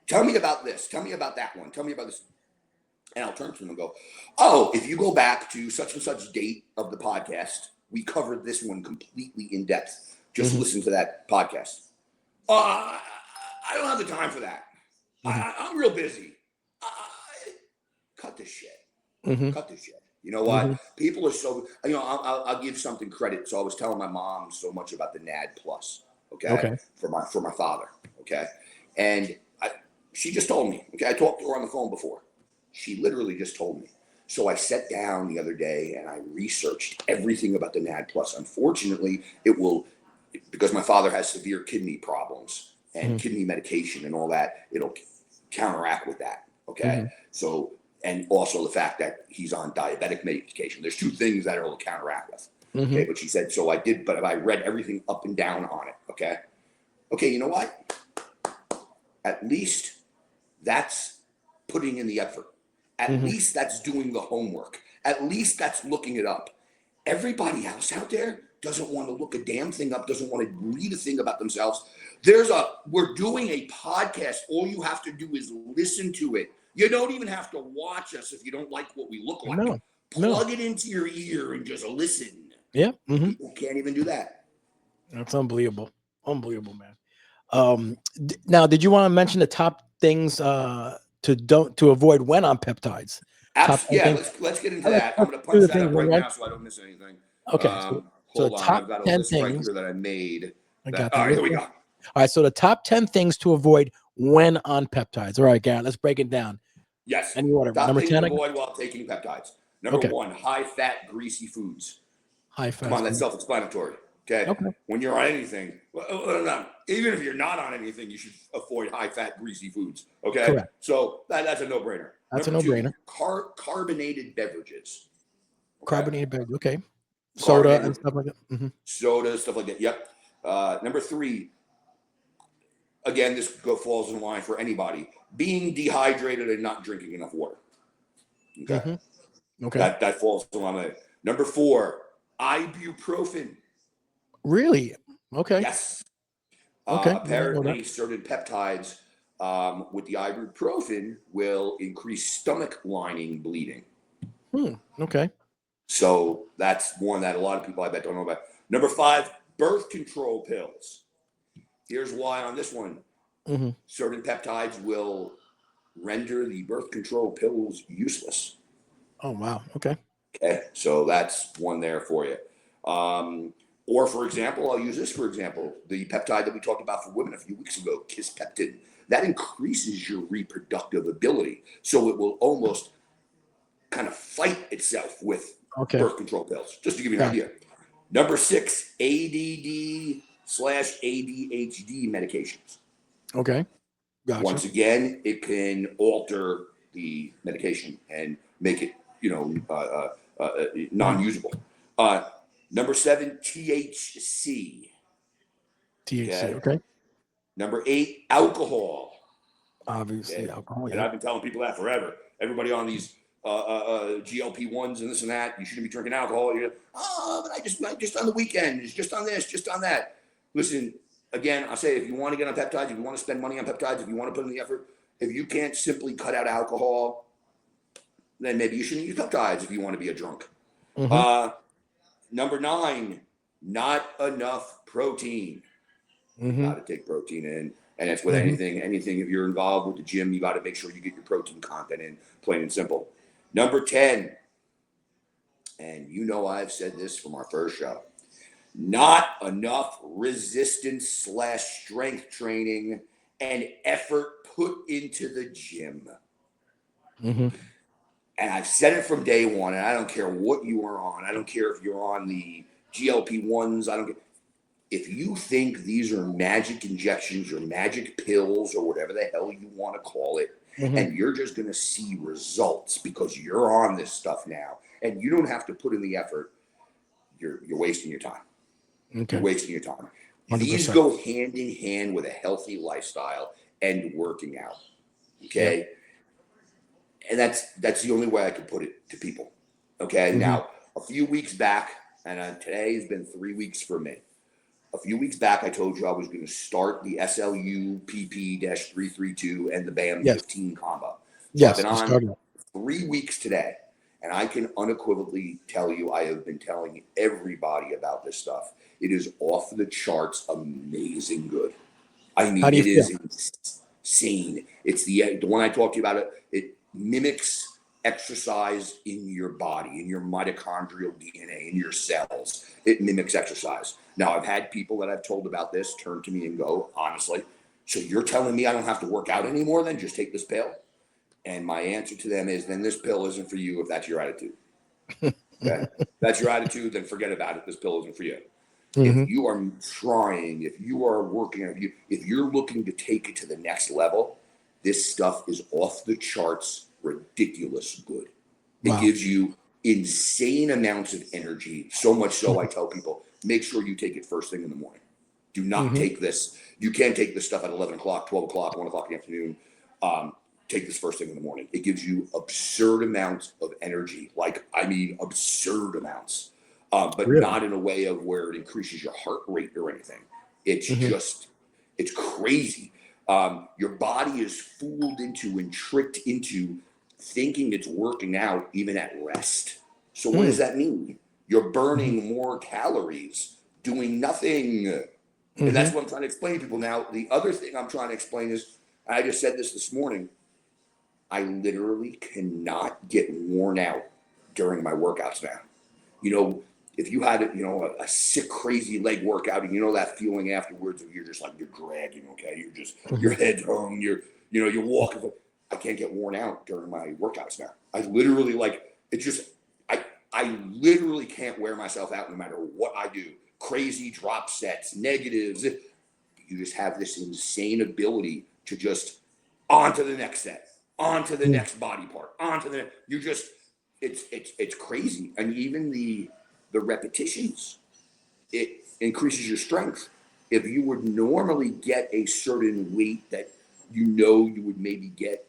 tell me about this, tell me about that one, tell me about this. And I'll turn to them and go, oh, if you go back to such and such date of the podcast, we covered this one completely in depth. Just listen to that podcast. I don't have the time for that. I'm real busy. Cut this shit. Cut this shit. You know what? People are so, you know, I'll give something credit. So I was telling my mom so much about the NAD Plus, okay? For my father, okay? And she just told me, okay? I talked to her on the phone before. She literally just told me. So I sat down the other day and I researched everything about the NAD Plus. Unfortunately, it will, because my father has severe kidney problems and kidney medication and all that, it'll counteract with that, okay? So, and also the fact that he's on diabetic medication. There's two things that it'll counteract with. Okay, but she said, so I did, but I read everything up and down on it, okay? Okay, you know what? At least that's putting in the effort. At least that's doing the homework. At least that's looking it up. Everybody else out there doesn't want to look a damn thing up, doesn't want to read a thing about themselves. We're doing a podcast. All you have to do is listen to it. You don't even have to watch us if you don't like what we look like. Plug it into your ear and just listen. Yeah. People can't even do that. That's unbelievable. Unbelievable, man. Now, did you want to mention the top things to avoid when on peptides? Yeah, let's get into that. I'm going to punch that up right now so I don't miss anything. Okay. Hold on. I've got a list right here that I made. All right, here we go. All right. So the top 10 things to avoid when on peptides. All right, Garrett, let's break it down. Yes. Any order. Top Number thing 10. to avoid while taking peptides. Number 1, high-fat, greasy foods. High-fat. Come on, that's self-explanatory. Okay. When you're on anything, even if you're not on anything, you should avoid high-fat, greasy foods. Okay. Correct. So that's a no-brainer. That's Number 2, a no-brainer. Carbonated beverages. Okay? Carbonated beverage. Okay. Soda and stuff like that. Soda, stuff like that. Yep. Number 3. Again, this falls in line for anybody. Being dehydrated and not drinking enough water. Okay. Okay. That falls in line there. Number 4, ibuprofen. Really? Okay. Yes. Apparently, certain peptides with the ibuprofen will increase stomach lining bleeding. Okay. So that's one that a lot of people, I bet, don't know about. Number 5, birth control pills. Here's why on this one. Certain peptides will render the birth control pills useless. Oh, wow. Okay. Okay. So that's one there for you. Or, for example, I'll use this for example, the peptide that we talked about for women a few weeks ago, kisspeptin, that increases your reproductive ability. So it will almost kind of fight itself with birth control pills, just to give you an idea. Number 6, ADD/ADHD medications. Okay. Gotcha. Once again, it can alter the medication and make it, non-usable. Number 7, THC. THC. Okay. Number 8, alcohol. Obviously, Okay. alcohol. And I've been telling people that forever. Everybody on these GLP-1s and this and that, you shouldn't be drinking alcohol. You're, but I just on the weekend, it's just on this, just on that. Listen, again, I say if you want to get on peptides, if you want to spend money on peptides, if you want to put in the effort, if you can't simply cut out alcohol, then maybe you shouldn't use peptides if you want to be a drunk. Number 9, not enough protein. You got to take protein in. And that's with anything, if you're involved with the gym, you got to make sure you get your protein content in, plain and simple. Number 10, and I've said this from our first show, not enough resistance / strength training and effort put into the gym. And I've said it from day one, and I don't care what you are on. I don't care if you're on the GLP-1s. I don't care. If you think these are magic injections or magic pills or whatever the hell you want to call it, and you're just going to see results because you're on this stuff now, and you don't have to put in the effort, you're wasting your time. You're wasting your time. 100%. These go hand in hand with a healthy lifestyle and working out. Okay. Yep. And that's the only way I could put it to people. Okay. Now, a few weeks back, and today has been 3 weeks for me. A few weeks back, I told you I was going to start the SLU PP-332 and the BAM 15 combo. So I've been on 3 weeks today, and I can unequivocally tell you I have been telling everybody about this stuff. It is off the charts, amazing good. I mean, it is insane. It's the one I talked to you about. It mimics exercise in your body, in your mitochondrial DNA, in your cells. It mimics exercise. Now, I've had people that I've told about this turn to me and go, honestly, so you're telling me I don't have to work out anymore then? Just take this pill? And my answer to them is, then this pill isn't for you if that's your attitude. Okay? If that's your attitude, then forget about it. This pill isn't for you. If you are trying, if you are working, if you're looking to take it to the next level, this stuff is off the charts, ridiculous good. It gives you insane amounts of energy, so much so I tell people, make sure you take it first thing in the morning. Do not take this. You can't take this stuff at 11 o'clock, 12 o'clock, 1 o'clock in the afternoon. Take this first thing in the morning. It gives you absurd amounts of energy, absurd amounts, but not in a way of where it increases your heart rate or anything. It's just, it's crazy. Your body is fooled into and tricked into thinking it's working out even at rest. So what does that mean? You're burning more calories doing nothing. And that's what I'm trying to explain to people. Now, the other thing I'm trying to explain is, I just said this morning, I literally cannot get worn out during my workouts now. If you had a sick, crazy leg workout, and that feeling afterwards, you're just like, you're dragging, okay? You're just, your head's hung, you're walking. I can't get worn out during my workouts now. I literally I literally can't wear myself out no matter what I do. Crazy drop sets, negatives. You just have this insane ability to just on to the next set, on to the next body part, it's crazy. And even the repetitions, it increases your strength. If you would normally get a certain weight that you would maybe get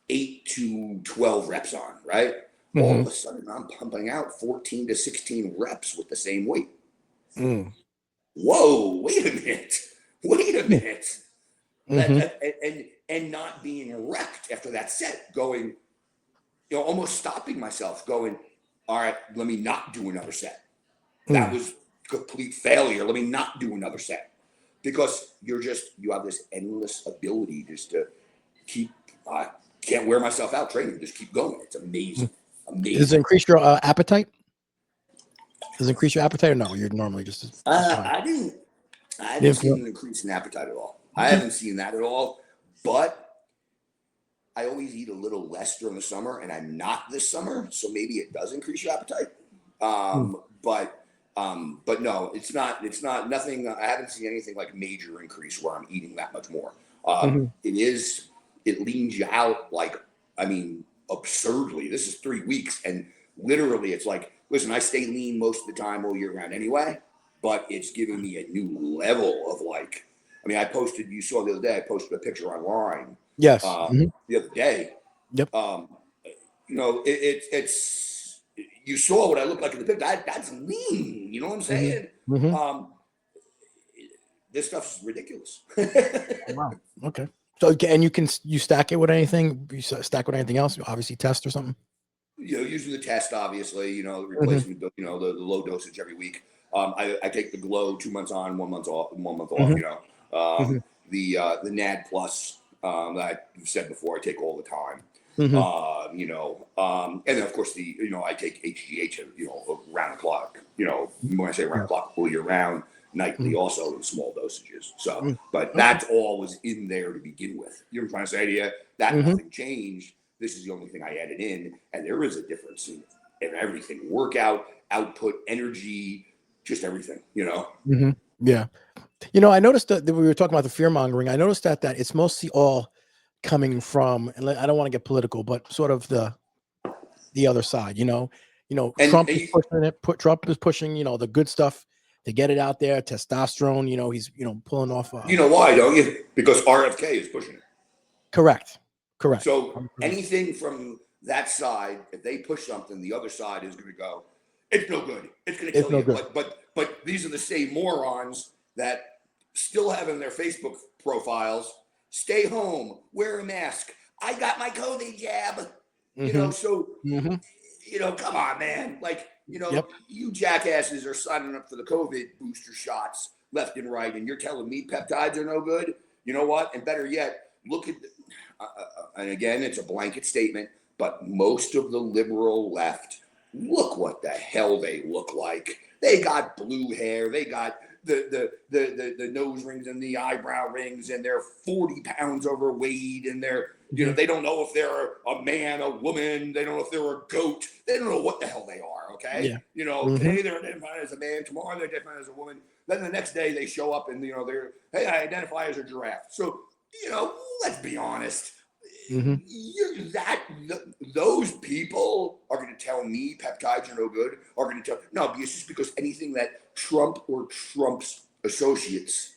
8 to 12 reps on, right? All of a sudden, I'm pumping out 14 to 16 reps with the same weight. Whoa, wait a minute. And not being wrecked after that set, going, almost stopping myself, going, all right, let me not do another set. That was complete failure. Let me not do another set. Because you have this endless ability just to keep, can't wear myself out training, just keep going. It's amazing. Does it increase your appetite? Does it increase your appetite or no? You're normally just I haven't seen an increase in appetite at all. I haven't seen that at all. But I always eat a little less during the summer, and I'm not this summer, so maybe it does increase your appetite. But no, it's not nothing. I haven't seen anything like major increase where I'm eating that much more. It leans you out like, I mean, absurdly. This is 3 weeks, and literally it's like, listen, I stay lean most of the time all year round anyway, but it's giving me a new level of like, I mean, you saw the other day, I posted a picture online. Yes. The other day. Yep. It's you saw what I look like in the picture. That's lean. You know what I'm saying? This stuff's ridiculous. Wow. Okay. So, and you stack it with anything? You stack with anything else? Obviously, test or something. Using the test, obviously. Replacing the low dosage every week. I take the Glow 2 months on, 1 month off, 1 month off. The NAD Plus that I've said before, I take all the time. And then of course I take HGH around the clock. When I say around the clock, all year round, nightly, also in small dosages. So, but that's all was in there to begin with. You know what I'm trying to say to you? That nothing changed. This is the only thing I added in, and there is a difference in everything: workout, output, energy, just everything. Yeah. I noticed that we were talking about the fear mongering. I noticed that it's mostly all coming from, and I don't want to get political, but sort of the other side. Trump is pushing it. Trump is pushing, the good stuff to get it out there. Testosterone. He's pulling off. You know why, don't you? Because RFK is pushing it. Correct. So 100%. Anything from that side, if they push something, the other side is going to go, it's no good. It's going to kill you. Good. But these are the same morons that still have in their Facebook profiles, stay home, wear a mask. I got my COVID jab. Come on, man. Like, you jackasses are signing up for the COVID booster shots left and right, and you're telling me peptides are no good. You know what? And better yet, look at, and again, it's a blanket statement, but most of the liberal left, look what the hell they look like. They got blue hair. They got the nose rings and the eyebrow rings, and they're 40 pounds overweight, and they're, they don't know if they're a man, a woman. They don't know if they're a goat. They don't know what the hell they are. Okay. Yeah. Today they're identified as a man. Tomorrow they're identified as a woman. Then the next day they show up and, they're, hey, I identify as a giraffe. So, let's be honest. Those people are going to tell me peptides are no good, are going to tell, no, it's just because anything that Trump or Trump's associates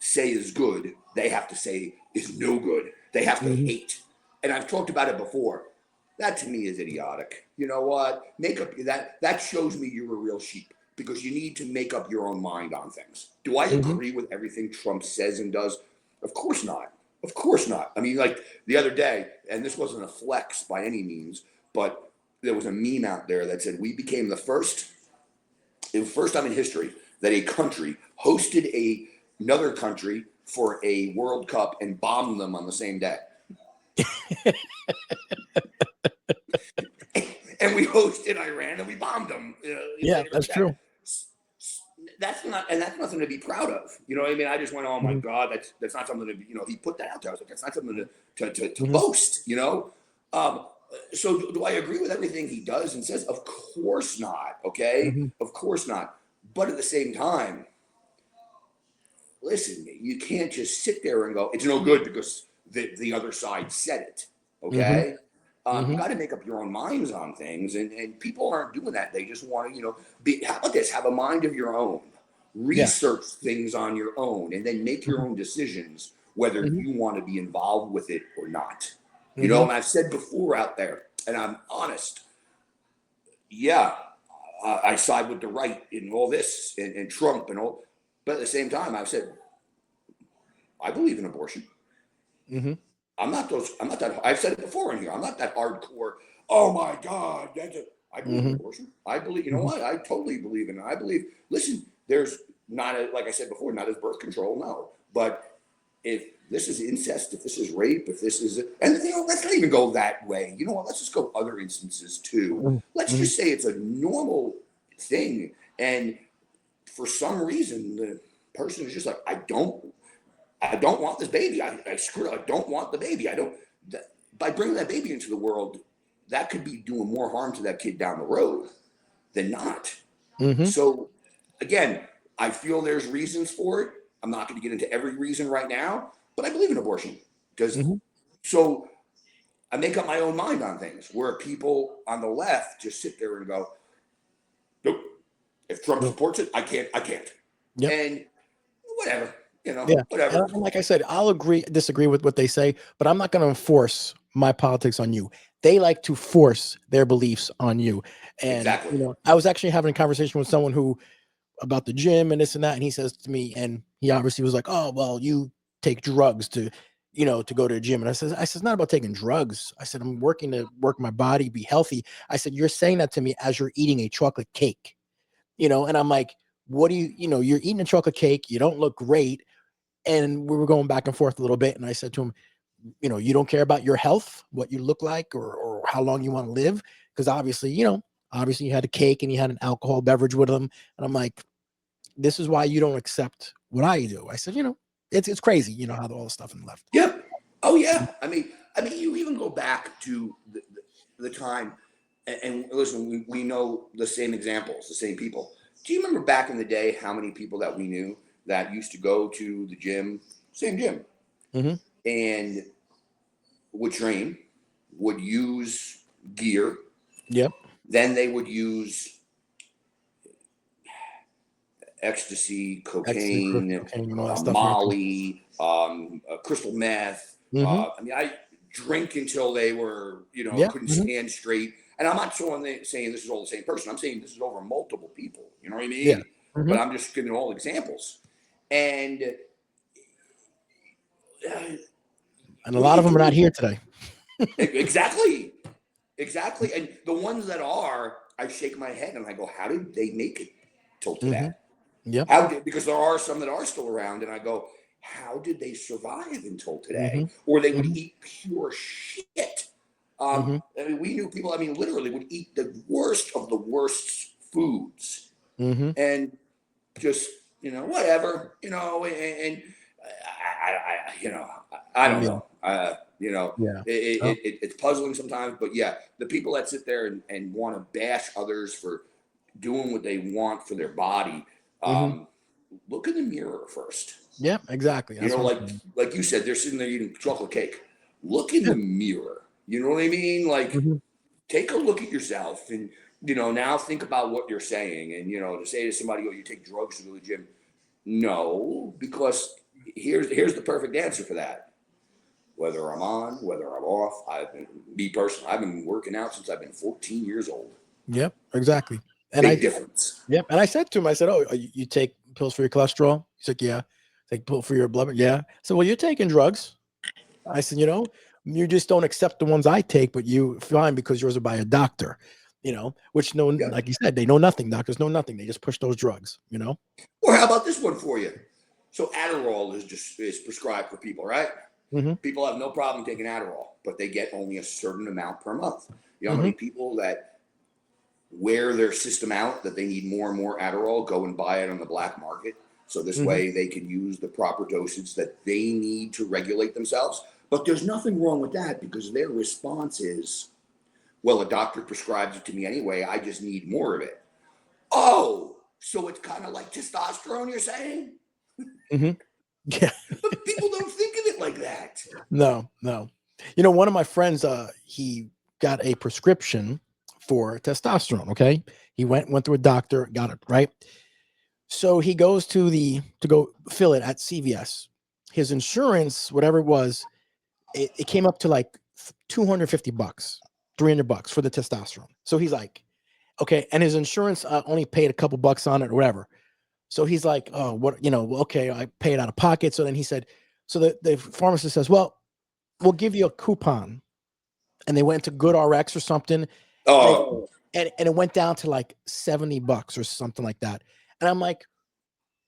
say is good, they have to say is no good. They have to hate. And I've talked about it before. That to me is idiotic. You know what? Make up that shows me you're a real sheep, because you need to make up your own mind on things. Do I agree with everything Trump says and does? Of course not. Of course not. I mean, like the other day, and this wasn't a flex by any means, but there was a meme out there that said we became the first time in history that a country hosted another country for a World Cup and bombed them on the same day. And we hosted Iran and we bombed them. Yeah, that's true. That's nothing to be proud of. You know what I mean? I just went, oh my God, that's not something to, he put that out there. I was like, that's not something to boast, So do I agree with everything he does and says? Of course not. Okay. Of course not. But at the same time, listen, you can't just sit there and go, it's no good because the other side said it. Okay. You got to make up your own minds on things, and people aren't doing that. They just want to, how about this? Have a mind of your own, research things on your own, and then make your own decisions whether you want to be involved with it or not. And I've said before out there, and I'm honest. Yeah, I side with the right in all this and Trump and all, but at the same time, I've said I believe in abortion. I'm not that. I've said it before in here. I'm not that hardcore. Oh my God, I believe in abortion. I believe. You know what? I totally believe in it. I believe. Listen, there's not like I said before, not as birth control, no. But if this is incest, if this is rape, if this is, and let's not even go that way. You know what? Let's just go other instances too. Let's just say it's a normal thing, and for some reason the person is just like, I don't want this baby. I screw it. I don't want the baby. By bringing that baby into the world, that could be doing more harm to that kid down the road than not. So again, I feel there's reasons for it. I'm not going to get into every reason right now, but I believe in abortion because so I make up my own mind on things where people on the left just sit there and go, nope, if Trump supports it, I can't. Yep. And whatever, whatever. And like I said, I'll disagree with what they say, but I'm not going to enforce my politics on you. They like to force their beliefs on you. And, exactly. I was actually having a conversation with someone who about the gym and this and that. And he says to me, and he obviously was like, oh, well, you take drugs to go to the gym. And I said, it's not about taking drugs. I said, I'm working to work my body, be healthy. I said, you're saying that to me as you're eating a chocolate cake, and I'm like, what do you're eating a chocolate cake. You don't look great. And we were going back and forth a little bit. And I said to him, you don't care about your health, what you look like, or how long you want to live. Because obviously you had a cake and you had an alcohol beverage with them. And I'm like, this is why you don't accept what I do. I said, it's crazy, how all the stuff in the left. Yeah. Oh yeah. I mean, you even go back to the time, and listen, we know the same examples, the same people. Do you remember back in the day how many people that we knew that used to go to the gym, same gym, and would train, would use gear. Yep. Then they would use ecstasy, cocaine, Molly, crystal meth. I drink until they were, couldn't stand straight. And I'm not saying this is all the same person. I'm saying this is over multiple people. You know what I mean? Yeah. But I'm just giving all examples. And a lot of them are not here today. Exactly. And the ones that are, I shake my head and I go, how did they make it till today? Because there are some that are still around, and I go, how did they survive until today? Or they would eat pure shit. I mean, we knew people, literally would eat the worst of the worst foods and just, whatever, and I don't know. It's puzzling sometimes, but yeah, the people that sit there and want to bash others for doing what they want for their body, look in the mirror first. Yeah, exactly. That's like you said, they're sitting there eating chocolate cake. Look in the mirror. You know what I mean? Like, take a look at yourself, and now think about what you're saying. And to say to somebody, "Oh, you take drugs to go to the gym," no, because here's the perfect answer for that. Whether I'm on, whether I'm off, I've been working out since I've been 14 years old. Yep, exactly. And Big difference. Yep. And I said to him, I said, "Oh, you take pills for your cholesterol?" He's like, "Yeah." Take pill for your blood? Yeah. So, well, you're taking drugs. I said, you just don't accept the ones I take, but you fine because yours are by a doctor, which like you said, they know nothing. Doctors know nothing. They just push those drugs, Or how about this one for you? So Adderall is prescribed for people, right? People have no problem taking Adderall, but they get only a certain amount per month. You know how many people that wear their system out that they need more and more Adderall go and buy it on the black market? So this way they can use the proper dosage that they need to regulate themselves. But there's nothing wrong with that because their response is, well, a doctor prescribes it to me anyway. I just need more of it. Oh, so it's kind of like testosterone, you're saying? Yeah. But people don't think of it like that. No. One of my friends, he got a prescription for testosterone. Okay. He went to a doctor, got it, right? So he goes to go fill it at CVS. His insurance, whatever it was, it came up to like $250, $300 for the testosterone. So he's like, okay. And his insurance only paid a couple bucks on it or whatever. So he's like, oh, what, okay, I paid out of pocket. So then he said, so the pharmacist says, well, we'll give you a coupon. And they went to Good RX or something. Oh, and it went down to like $70 or something like that. And I'm like,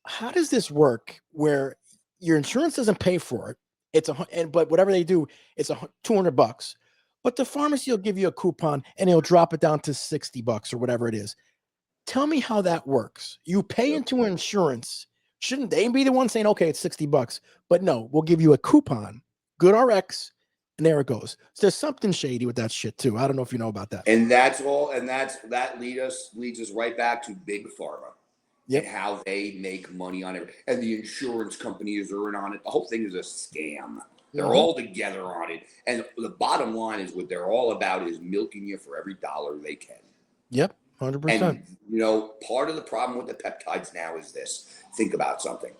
how does this work where your insurance doesn't pay for it? But whatever they do, it's $200, but the pharmacy will give you a coupon and it'll drop it down to $60 or whatever it is. Tell me how that works. You pay into insurance. Shouldn't they be the one saying, okay, it's $60, but no, we'll give you a coupon, Good RX, and there it goes. So there's something shady with that shit too. I don't know if you know about that. And that's all. And that leads us right back to big pharma. and how they make money on it. And the insurance companies are in on it. The whole thing is a scam. They're all together on it. And the bottom line is what they're all about is milking you for every dollar they can. Yep, 100%. And, you know, part of the problem with the peptides now is this. Think about something.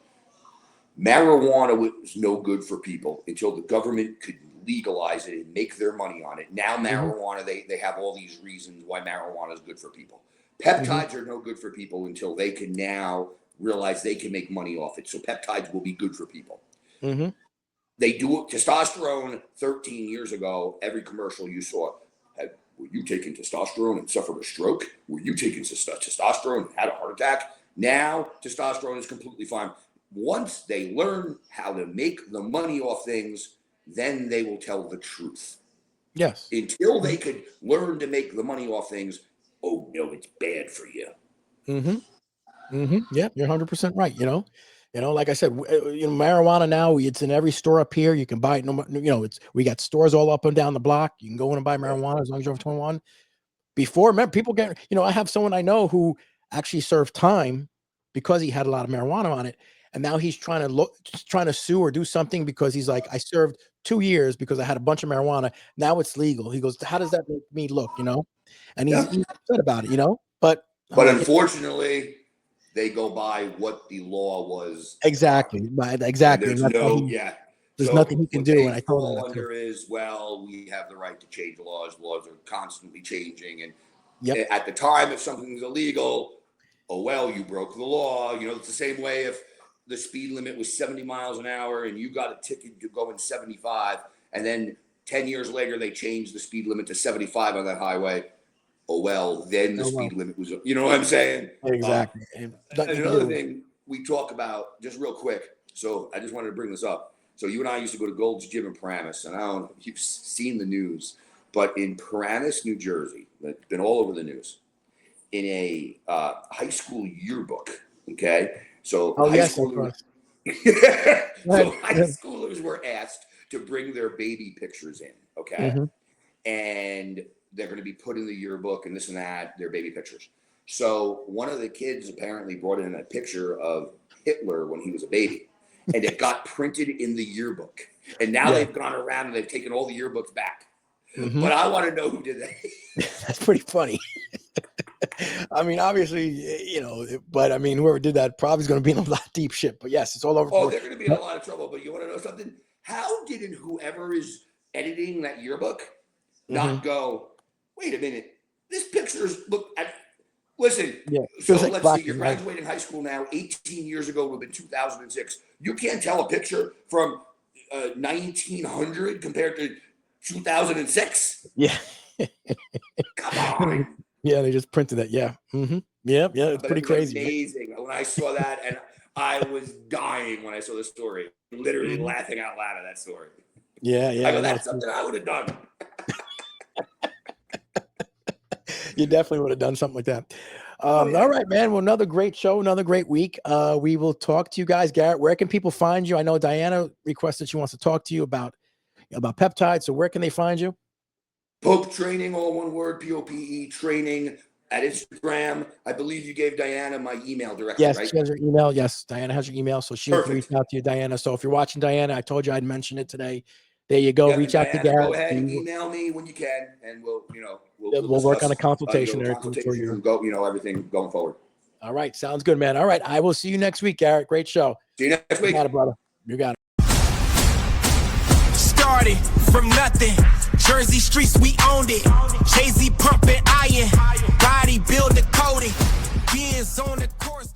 Marijuana was no good for people until the government could legalize it and make their money on it. Now marijuana, they have all these reasons why marijuana is good for people. Peptides are no good for people until they can now realize they can make money off it. So peptides will be good for people. They do it. Testosterone 13 years ago, every commercial you saw, were you taking testosterone and suffered a stroke? Were you taking testosterone and had a heart attack? Now testosterone is completely fine. Once they learn how to make the money off things, then they will tell the truth. Yes. Until they could learn to make the money off things, oh no, it's bad for you. Yeah, you're 100% right. You know, like I said, marijuana now, it's in every store up here. You can buy it. We got stores all up and down the block. You can go in and buy marijuana as long as you're over 21. Before, remember, people get, I have someone I know who actually served time because he had a lot of marijuana on it. And now he's trying to sue or do something because he's like, I served 2 years because I had a bunch of marijuana. Now it's legal. He goes, how does that make me look? And he's upset about it, but unfortunately, they go by what the law was. Exactly. Exactly. There's there's nothing he can do. And I told him under is, well, we have the right to change laws. Laws are constantly changing. And at the time, if something's illegal, oh, well, you broke the law. It's the same way if the speed limit was 70 miles an hour and you got a ticket to go in 75. And then 10 years later, they changed the speed limit to 75 on that highway. Oh, well, then the speed limit was, you know what I'm saying? Exactly. And another thing we talk about, just real quick. So I just wanted to bring this up. So you and I used to go to Gold's Gym in Paramus, and I don't know if you've seen the news, but in Paramus, New Jersey, it's been all over the news, in a high school yearbook, okay? So high schoolers were asked to bring their baby pictures in, okay? And they're going to be put in the yearbook and this and that, their baby pictures. So one of the kids apparently brought in a picture of Hitler when he was a baby, and it got printed in the yearbook. And now they've gone around and they've taken all the yearbooks back. But I want to know who did that. That's pretty funny. I mean, obviously, but I mean, whoever did that probably is going to be in a lot of deep shit. But yes, it's all over. Oh, they're going to be in a lot of trouble. But you want to know something? How didn't whoever is editing that yearbook not go, wait a minute, this picture's listen, so let's see, you're graduating high school now, 18 years ago would have been 2006. You can't tell a picture from 1900 compared to 2006? Yeah. Come on. Yeah, they just printed that. Yeah. Yeah, it's pretty crazy. Amazing. When I saw that, and I was dying when I saw the story, literally laughing out loud at that story. Yeah. I go, that's something I would have done. You definitely would have done something like that. All right, man. Well, another great show, another great week. We will talk to you guys. Garrett, where can people find you? I know Diana requested she wants to talk to you about peptides. So where can they find you? Pope Training, all one word, POPE Training at Instagram. I believe you gave Diana my email directly, yes, right? She has your email. Yes, Diana has your email. So she will reach out to you, Diana. So if you're watching Diana, I told you I'd mention it today. There you go. Reach out to Garrett. Go ahead and email me when you can, and we'll work on a consultation. Go, everything going forward. All right. Sounds good, man. All right. I will see you next week, Garrett. Great show. See you next week. You got it, brother. You got it. Started from nothing. Jersey streets, we owned it. Jay-Z pumping iron. Body builder coding. Beings on the course.